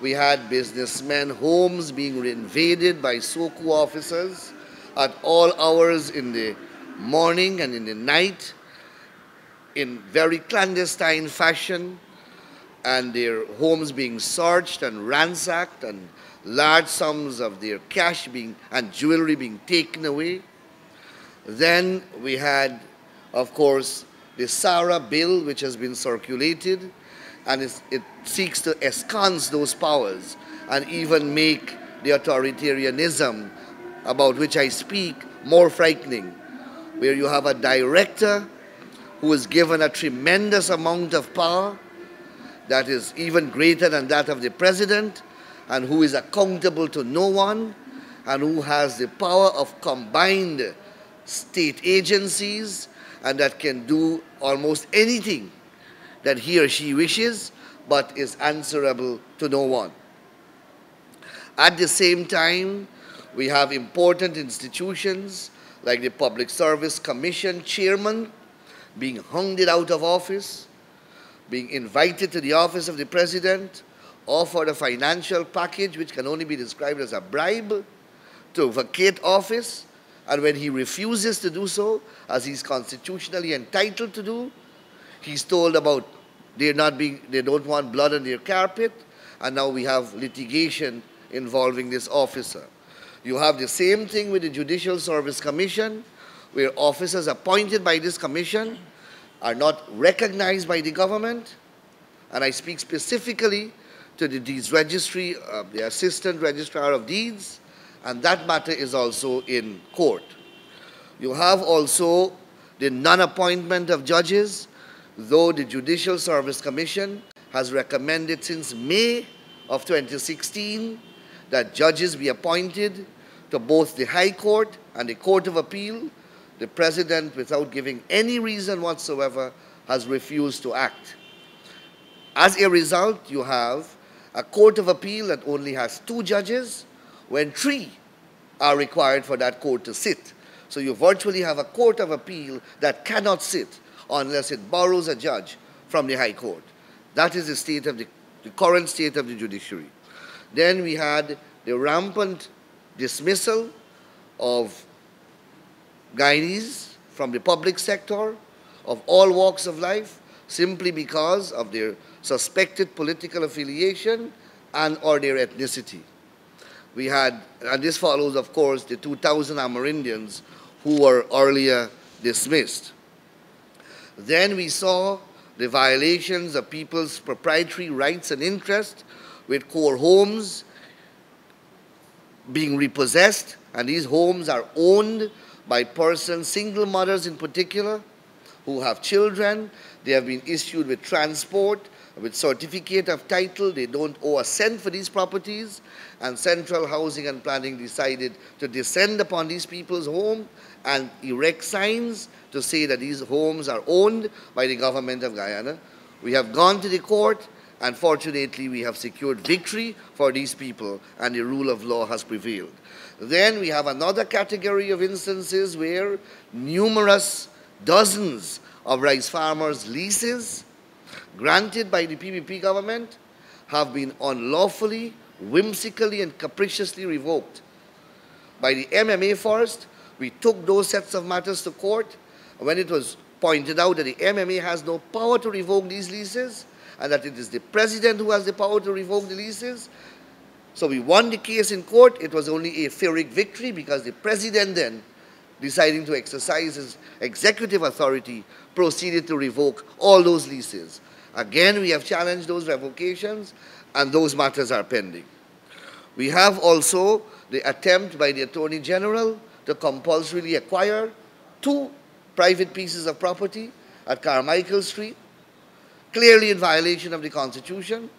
Speaker 7: We had businessmen' homes being invaded by SOCO officers at all hours in the morning and in the night in very clandestine fashion, and their homes being searched and ransacked and large sums of their cash and jewelry being taken away. Then we had, of course, the SARA bill, which has been circulated, and it seeks to ensconce those powers and even make the authoritarianism about which I speak more frightening, where you have a director who is given a tremendous amount of power that is even greater than that of the president, and who is accountable to no one, and who has the power of combined state agencies, and that can do almost anything that he or she wishes, but is answerable to no one. At the same time, we have important institutions like the Public Service Commission chairman being hounded out of office, being invited to the office of the president, offered a financial package which can only be described as a bribe to vacate office, and when he refuses to do so, as he's constitutionally entitled to do, he's told about they don't want blood on their carpet, and now we have litigation involving this officer. You have the same thing with the Judicial Service Commission, where officers appointed by this commission are not recognized by the government, and I speak specifically to the Deeds Registry, the Assistant Registrar of Deeds, and that matter is also in court. You have also the non-appointment of judges, though the Judicial Service Commission has recommended since May of 2016 that judges be appointed to both the High Court and the Court of Appeal. The President, without giving any reason whatsoever, has refused to act. As a result, you have a Court of Appeal that only has 2 judges when 3 are required for that court to sit. So you virtually have a Court of Appeal that cannot sit unless it borrows a judge from the High Court. That is the state of the current state of the judiciary. Then we had the rampant dismissal of Guyanese from the public sector of all walks of life simply because of their suspected political affiliation and or their ethnicity. We had, and this follows, of course, the 2,000 Amerindians who were earlier dismissed. Then we saw the violations of people's proprietary rights and interests with core homes being repossessed, and these homes are owned by persons, single mothers in particular, who have children. They have been issued with transport, with certificate of title. They don't owe a cent for these properties, and Central Housing and Planning decided to descend upon these people's home and erect signs to say that these homes are owned by the government of Guyana. We have gone to the court, and fortunately we have secured victory for these people, and the rule of law has prevailed. Then we have another category of instances where numerous dozens of rice farmers' leases granted by the PPP government have been unlawfully, whimsically, and capriciously revoked. By the MMA first, we took those sets of matters to court. When it was pointed out that the MMA has no power to revoke these leases, and that it is the president who has the power to revoke the leases, so we won the case in court. It was only a Pyrrhic victory because the president then, deciding to exercise his executive authority, proceeded to revoke all those leases. Again, we have challenged those revocations, and those matters are pending. We have also the attempt by the Attorney General to compulsorily acquire 2 private pieces of property at Carmichael Street, clearly in violation of the Constitution,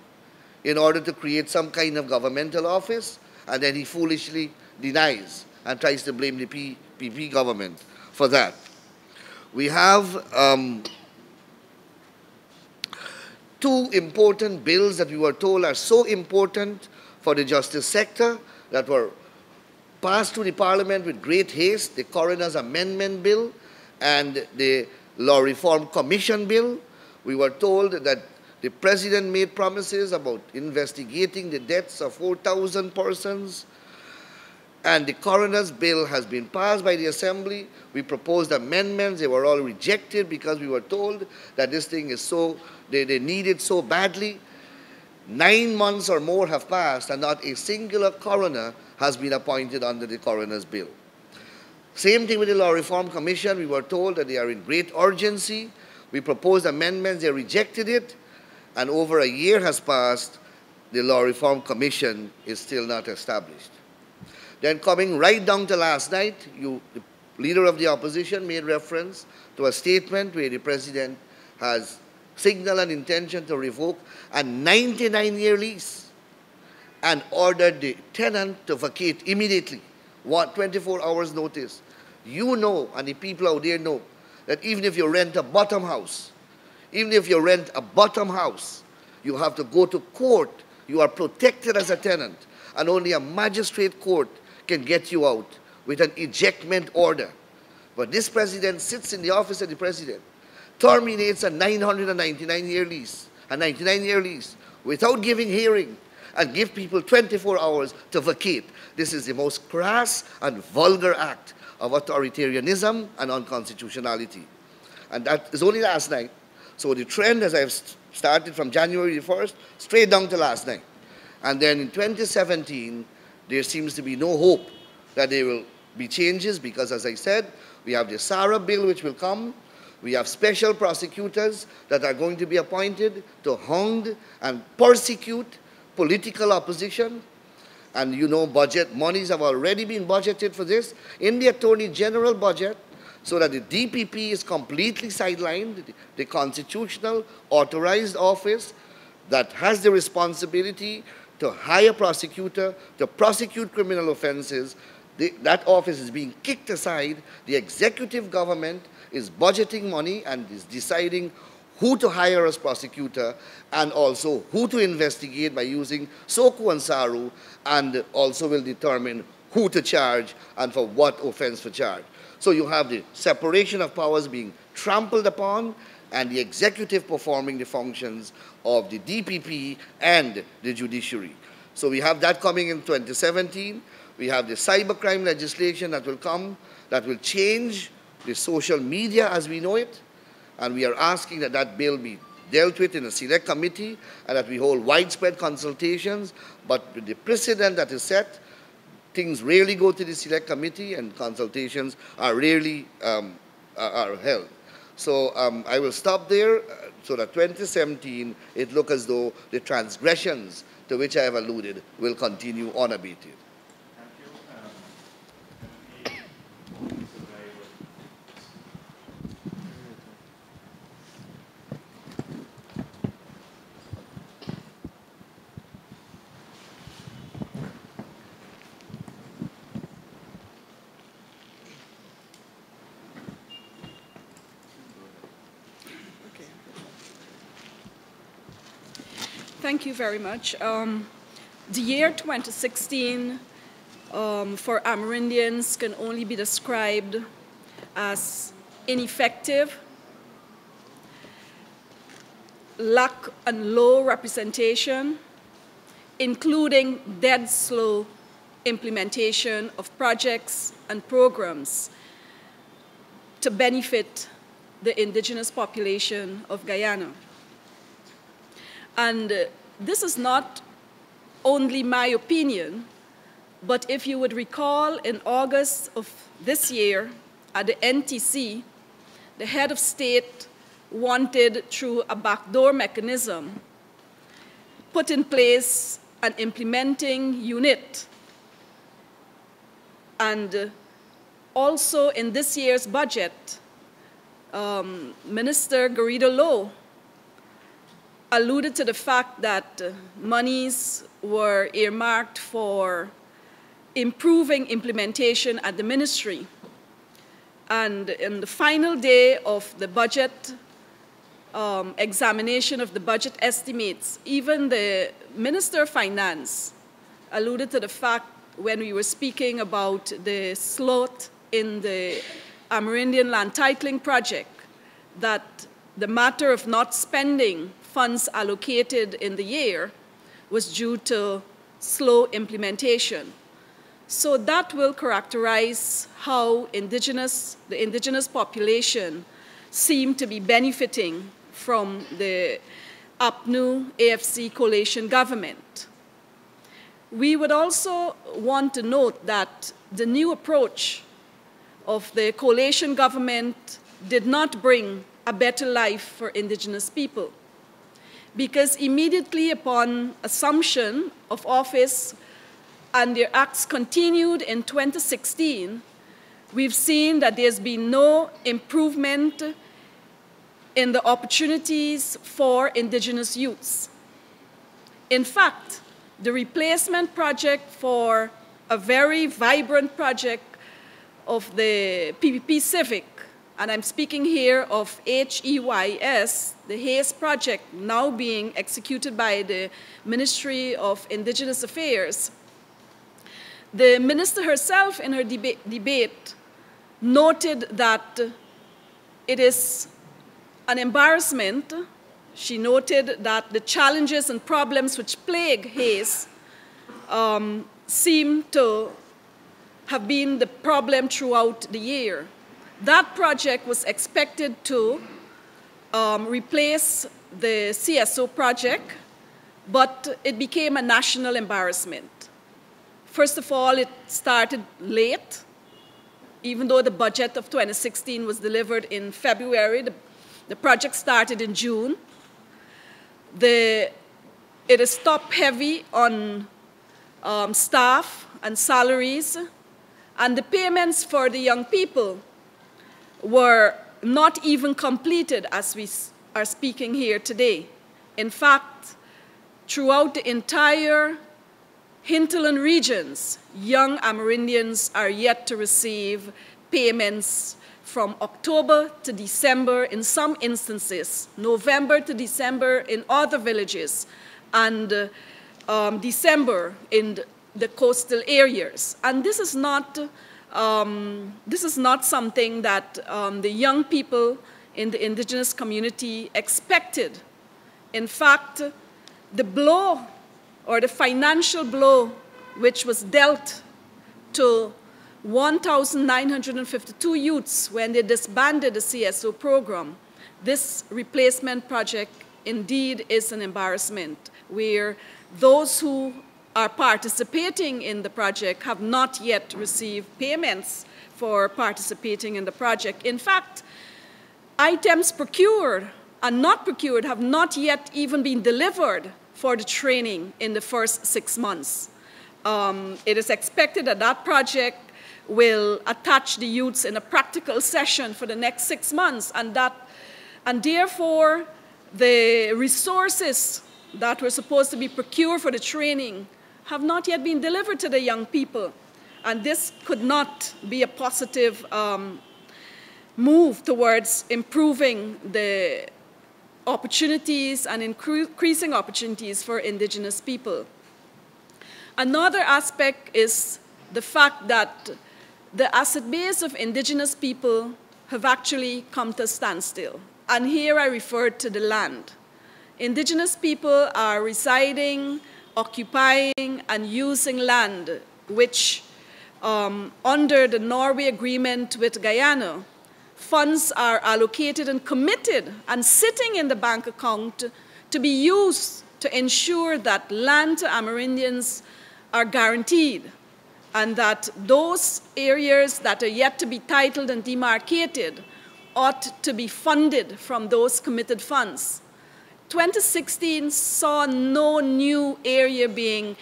Speaker 7: in order to create some kind of governmental office, and then he foolishly denies and tries to blame the PPP government for that. We have 2 important bills that we were told are so important for the justice sector that were passed through the Parliament with great haste, the Coroner's Amendment Bill and the Law Reform Commission Bill. We were told that the President made promises about investigating the deaths of 4,000 persons, and the Coroner's Bill has been passed by the Assembly. We proposed amendments. They were all rejected because we were told that this thing is so, they need it so badly. 9 months or more have passed, and not a singular coroner has been appointed under the Coroner's Bill. Same thing with the Law Reform Commission. We were told that they are in great urgency. We proposed amendments. They rejected it. And over a year has passed. The Law Reform Commission is still not established. Then coming right down to last night, the leader of the opposition made reference to a statement where the president has signaled an intention to revoke a 99-year lease and ordered the tenant to vacate immediately, 24 hours notice. You know, and the people out there know, that even if you rent a bottom house, you have to go to court. You are protected as a tenant, and only a magistrate court can get you out with an ejectment order. But this president sits in the office of the president, terminates a 999-year lease, without giving hearing, and give people 24 hours to vacate. This is the most crass and vulgar act of authoritarianism and unconstitutionality. And that is only last night. So the trend, as I've started from January the 1st, straight down to last night. And then in 2017, there seems to be no hope that there will be changes because, as I said, we have the SARA bill which will come. We have special prosecutors that are going to be appointed to hound and persecute political opposition. And you know, budget monies have already been budgeted for this in the Attorney General budget, so that the DPP is completely sidelined, the constitutional authorized office that has the responsibility to hire a prosecutor, to prosecute criminal offenses. That office is being kicked aside. The executive government is budgeting money and is deciding who to hire as prosecutor and also who to investigate by using SOCO and SARU, and also will determine who to charge and for what offense to charge. So you have the separation of powers being trampled upon and the executive performing the functions of the DPP and the judiciary. So we have that coming in 2017. We have the cybercrime legislation that will come, that will change the social media as we know it. And we are asking that that bill be dealt with in a select committee and that we hold widespread consultations. But with the precedent that is set, things rarely go to the select committee and consultations are rarely are held. So I will stop there so that 2017, it looks as though the transgressions to which I have alluded will continue unabated.
Speaker 6: Thank you very much. The year 2016 for Amerindians can only be described as ineffective, lack and low representation, including dead slow implementation of projects and programs to benefit the indigenous population of Guyana. And this is not only my opinion, but if you would recall, in August of this year at the NTC, the head of state wanted, through a backdoor mechanism, put in place an implementing unit. And also in this year's budget, Minister Garrido Lowe alluded to the fact that monies were earmarked for improving implementation at the ministry. And in the final day of the budget examination of the budget estimates, even the Minister of Finance alluded to the fact when we were speaking about the slot in the Amerindian land titling project, that the matter of not spending funds allocated in the year was due to slow implementation. So that will characterize how the indigenous population seem to be benefiting from the APNU AFC coalition government. We would also want to note that the new approach of the coalition government did not bring a better life for indigenous people, because immediately upon assumption of office and their acts continued in 2016, we've seen that there's been no improvement in the opportunities for indigenous youths. In fact, the replacement project for a very vibrant project of the PPP Civic, and I'm speaking here of HEYS, the HAYS project now being executed by the Ministry of Indigenous Affairs. The minister herself in her debate noted that it is an embarrassment. She noted that the challenges and problems which plague HAYS seem to have been the problem throughout the year. That project was expected to replace the CSO project, but it became a national embarrassment. First of all, it started late. Even though the budget of 2016 was delivered in February, the project started in June. It is top heavy on staff and salaries, and the payments for the young people were not even completed as we are speaking here today. In fact, throughout the entire hinterland regions, young Amerindians are yet to receive payments from October to December in some instances, November to December in other villages, and December in the coastal areas. And this is not something that the young people in the indigenous community expected. In fact, the blow, or the financial blow, which was dealt to 1,952 youths when they disbanded the CSO program, this replacement project indeed is an embarrassment, where those who are participating in the project have not yet received payments for participating in the project. In fact, items procured and not procured have not yet even been delivered for the training in the first 6 months. It is expected that that project will attach the youths in a practical session for the next 6 months, and therefore the resources that were supposed to be procured for the training have not yet been delivered to the young people. And this could not be a positive move towards improving the opportunities and increasing opportunities for indigenous people. Another aspect is the fact that the asset base of indigenous people have actually come to a standstill. And here I refer to the land. Indigenous people are residing, occupying, and using land which, under the Norway Agreement with Guyana, funds are allocated and committed and sitting in the bank account to be used to ensure that land to Amerindians are guaranteed, and that those areas that are yet to be titled and demarcated ought to be funded from those committed funds. 2016 saw no new area being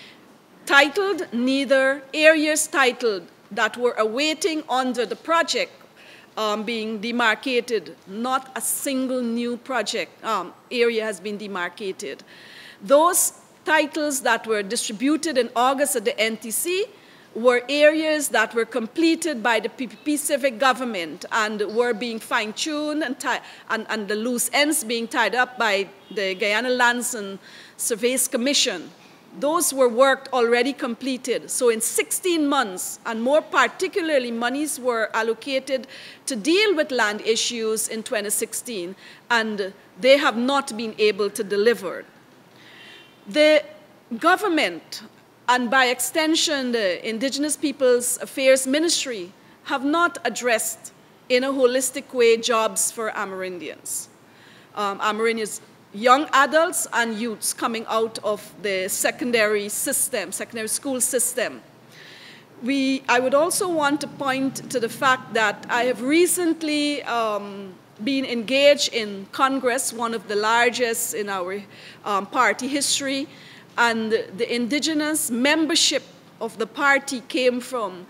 Speaker 6: titled, neither areas titled that were awaiting under the project being demarcated. Not a single new project area has been demarcated. Those titles that were distributed in August at the NTC were areas that were completed by the PPP civic government and were being fine-tuned and the loose ends being tied up by the Guyana Lands and Surveys Commission. those were work already completed. So in 16 months, and more particularly, monies were allocated to deal with land issues in 2016, and they have not been able to deliver. The government, and by extension, the Indigenous Peoples Affairs Ministry, have not addressed in a holistic way jobs for Amerindians. Amerindians, young adults and youths coming out of the secondary school system. I would also want to point to the fact that I have recently been engaged in Congress, one of the largest in our party history, and the indigenous membership of the party came from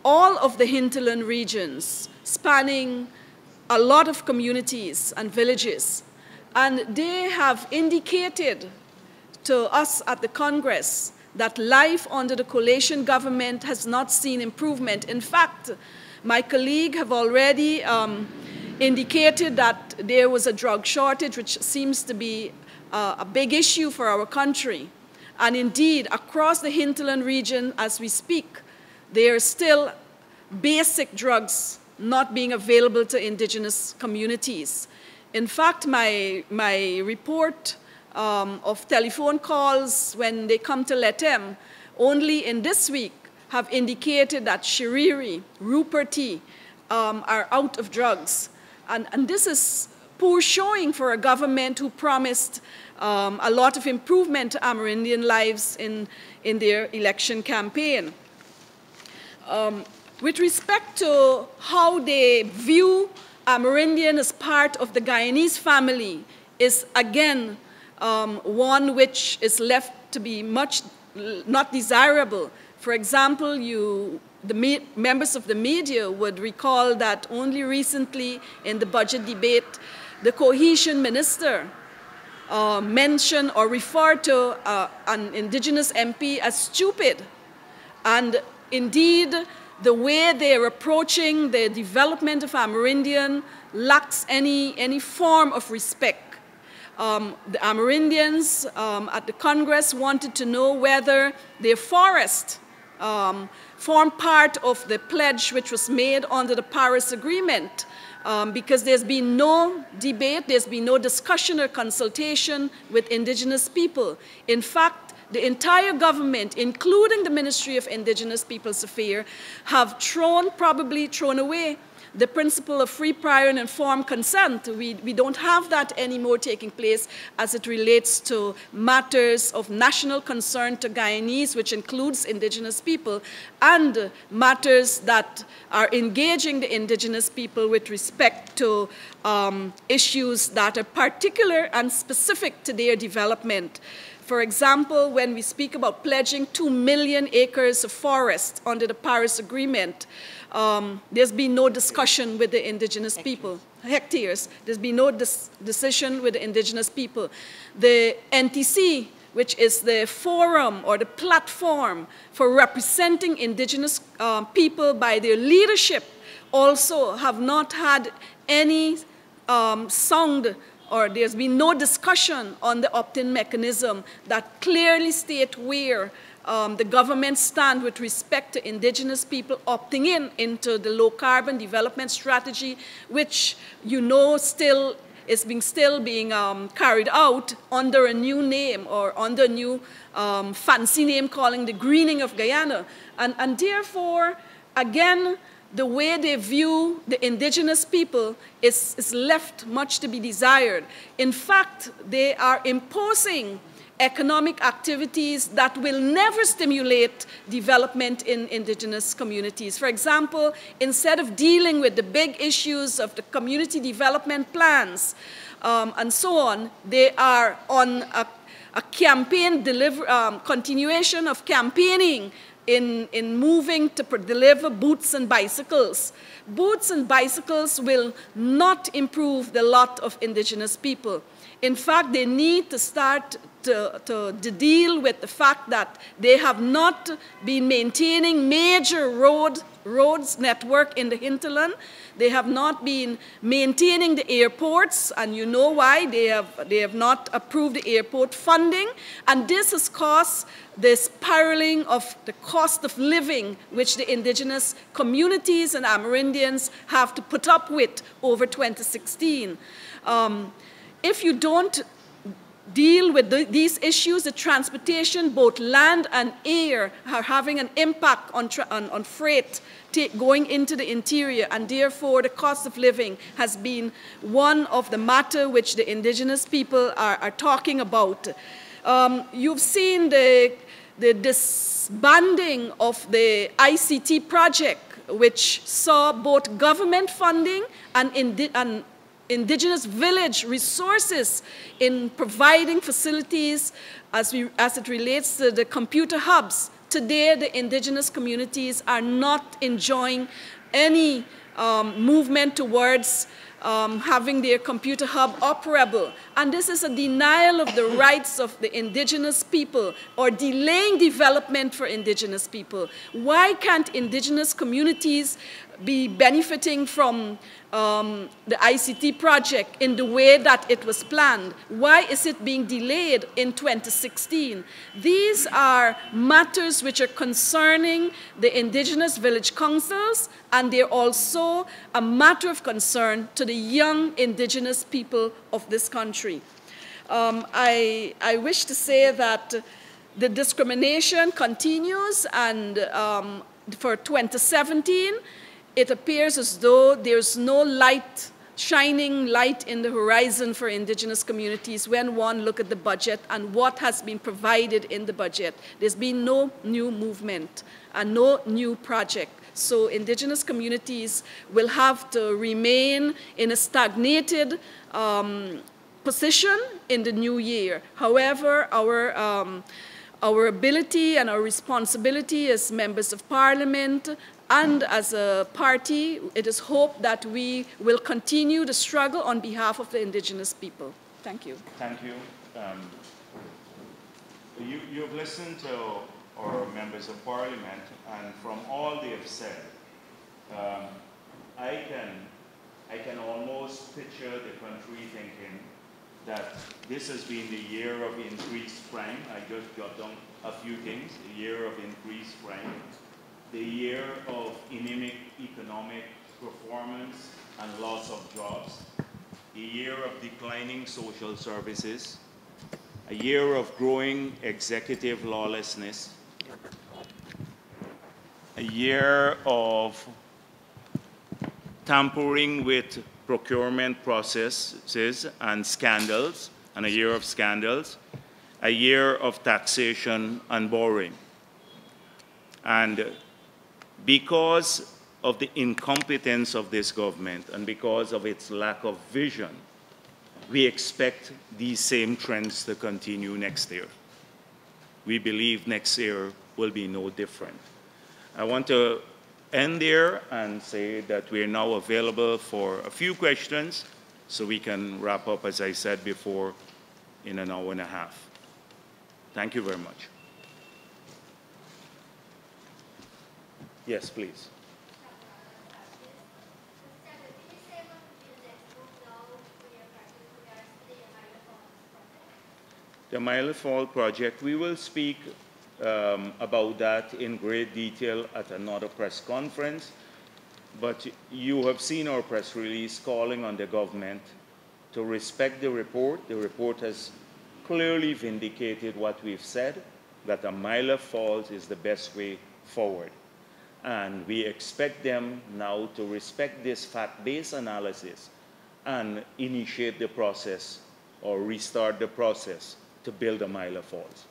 Speaker 6: all of the hinterland regions, spanning a lot of communities and villages. And they have indicated to us at the Congress that life under the coalition government has not seen improvement. In fact, my colleague have already indicated that there was a drug shortage, which seems to be a big issue for our country. And indeed, across the hinterland region, as we speak, there are still basic drugs not being available to indigenous communities. In fact, my report of telephone calls when they come to Letem, only in this week have indicated that Shiriri, Ruperti are out of drugs. And this is poor showing for a government who promised a lot of improvement to Amerindian lives in their election campaign. With respect to how they view Amerindian as part of the Guyanese family is, again, one which is left to be much not desirable. For example, the members of the media would recall that only recently in the budget debate, the cohesion minister mentioned or referred to an indigenous MP as stupid. And indeed, the way they're approaching the development of Amerindian lacks any form of respect. The Amerindians at the Congress wanted to know whether their forest formed part of the pledge which was made under the Paris Agreement, because there's been no debate, there's been no discussion or consultation with indigenous people. In fact, the entire government, including the Ministry of Indigenous Peoples Affairs, have probably thrown away the principle of free, prior, and informed consent. We don't have that anymore taking place as it relates to matters of national concern to Guyanese, which includes indigenous people, and matters that are engaging the indigenous people with respect to issues that are particular and specific to their development. For example, when we speak about pledging 2 million acres of forest under the Paris Agreement, there's been no discussion with the indigenous people. Hectares. There's been no decision with the indigenous people. The NTC, which is the forum or the platform for representing indigenous people by their leadership, also have not had any sound, or there's been no discussion on the opt-in mechanism that clearly state where the government stand with respect to indigenous people opting into the low-carbon development strategy, which you know still being carried out under a new name or under a new fancy name calling the greening of Guyana. And therefore, again, the way they view the indigenous people is left much to be desired. In fact, they are imposing economic activities that will never stimulate development in indigenous communities. For example, instead of dealing with the big issues of the community development plans and so on, they are on a campaign continuation of campaigning in moving to deliver boots and bicycles. Boots and bicycles will not improve the lot of indigenous people. In fact, they need to start to deal with the fact that they have not been maintaining major road roads network in the hinterland. They have not been maintaining the airports, and you know why. They have not approved the airport funding, and this has caused the spiraling of the cost of living which the indigenous communities and Amerindians have to put up with over 2016. If you don't deal with these issues, the transportation, both land and air, are having an impact on freight going into the interior, and therefore the cost of living has been one of the matter which the indigenous people are talking about. You've seen the disbanding of the ICT project, which saw both government funding and indigenous village resources in providing facilities as it relates to the computer hubs. Today, the indigenous communities are not enjoying any movement towards having their computer hub operable. And this is a denial of the rights of the indigenous people, or delaying development for indigenous people. Why can't indigenous communities be benefiting from the ICT project in the way that it was planned? Why is it being delayed in 2016? These are matters which are concerning the indigenous village councils, and they're also a matter of concern to the young indigenous people of this country. I wish to say that the discrimination continues, and for 2017, it appears as though there's no shining light in the horizon for indigenous communities when one look at the budget and what has been provided in the budget. There's been no new movement and no new project. So indigenous communities will have to remain in a stagnated position in the new year. However, our ability and our responsibility as members of parliament and as a party, it is hoped that we will continue the struggle on behalf of the indigenous people. Thank you.
Speaker 1: Thank you. You've listened to our members of parliament, and from all they have said, I can almost picture the country thinking that this has been the year of increased crime. I just jot down a few things. The year of increased crime, the year of anemic economic performance and loss of jobs, a year of declining social services, a year of growing executive lawlessness, a year of tampering with procurement processes and scandals, and a year of scandals, a year of taxation and borrowing. And because of the incompetence of this government and because of its lack of vision, we expect these same trends to continue next year. We believe next year will be no different. I want to end there and say that we are now available for a few questions so we can wrap up, as I said before, in an hour and a half. Thank you very much. Yes, please. The Mile Fall project, we will speak about that in great detail at another press conference, but you have seen our press release calling on the government to respect the report. The report has clearly vindicated what we've said, that a Mile Falls is the best way forward. And we expect them now to respect this fact-based analysis and initiate the process or restart the process to build a Mile Falls.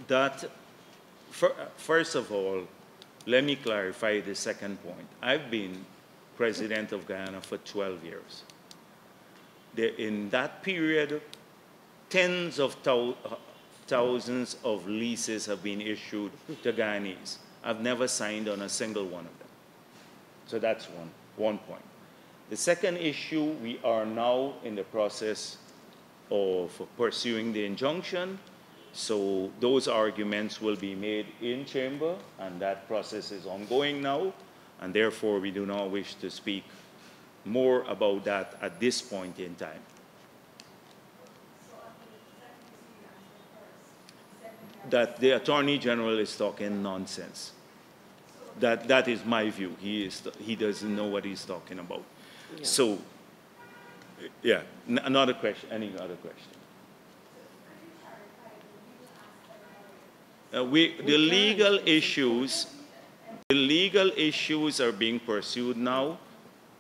Speaker 1: That, first of all, let me clarify the second point. I've been president of Guyana for 12 years. In that period, tens of thousands of leases have been issued to Guyanese. I've never signed on a single one of them. So that's one point. The second issue, we are now in the process of pursuing the injunction. So those arguments will be made in chamber, and that process is ongoing now, and therefore we do not wish to speak more about that at this point in time. That the Attorney General is talking nonsense. That is my view. He doesn't know what he's talking about. Yeah. So, yeah, another question. Any other question? The legal issues are being pursued now.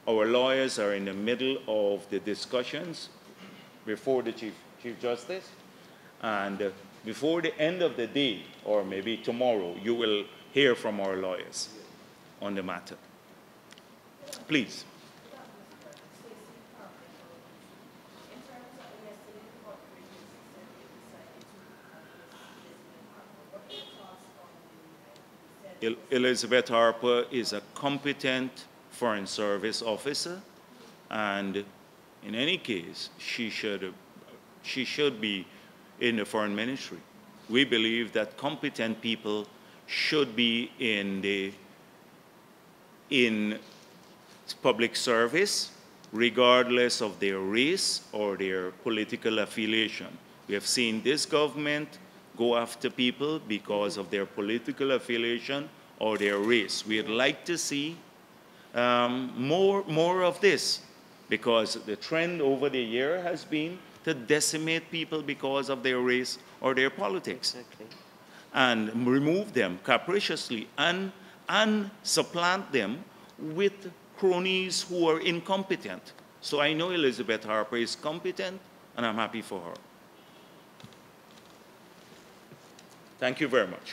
Speaker 1: Our lawyers are in the middle of the discussions before the Chief Justice, and before the end of the day, or maybe tomorrow, you will hear from our lawyers on the matter. Please. Elizabeth Harper is a competent Foreign Service officer, and in any case, she should be in the Foreign Ministry. We believe that competent people should be in public service, regardless of their race or their political affiliation. We have seen this government go after people because of their political affiliation or their race. We'd like to see more of this, because the trend over the year has been to decimate people because of their race or their politics. Exactly. And remove them capriciously and supplant them with cronies who are incompetent. So I know Elizabeth Harper is competent, and I'm happy for her. Thank you very much.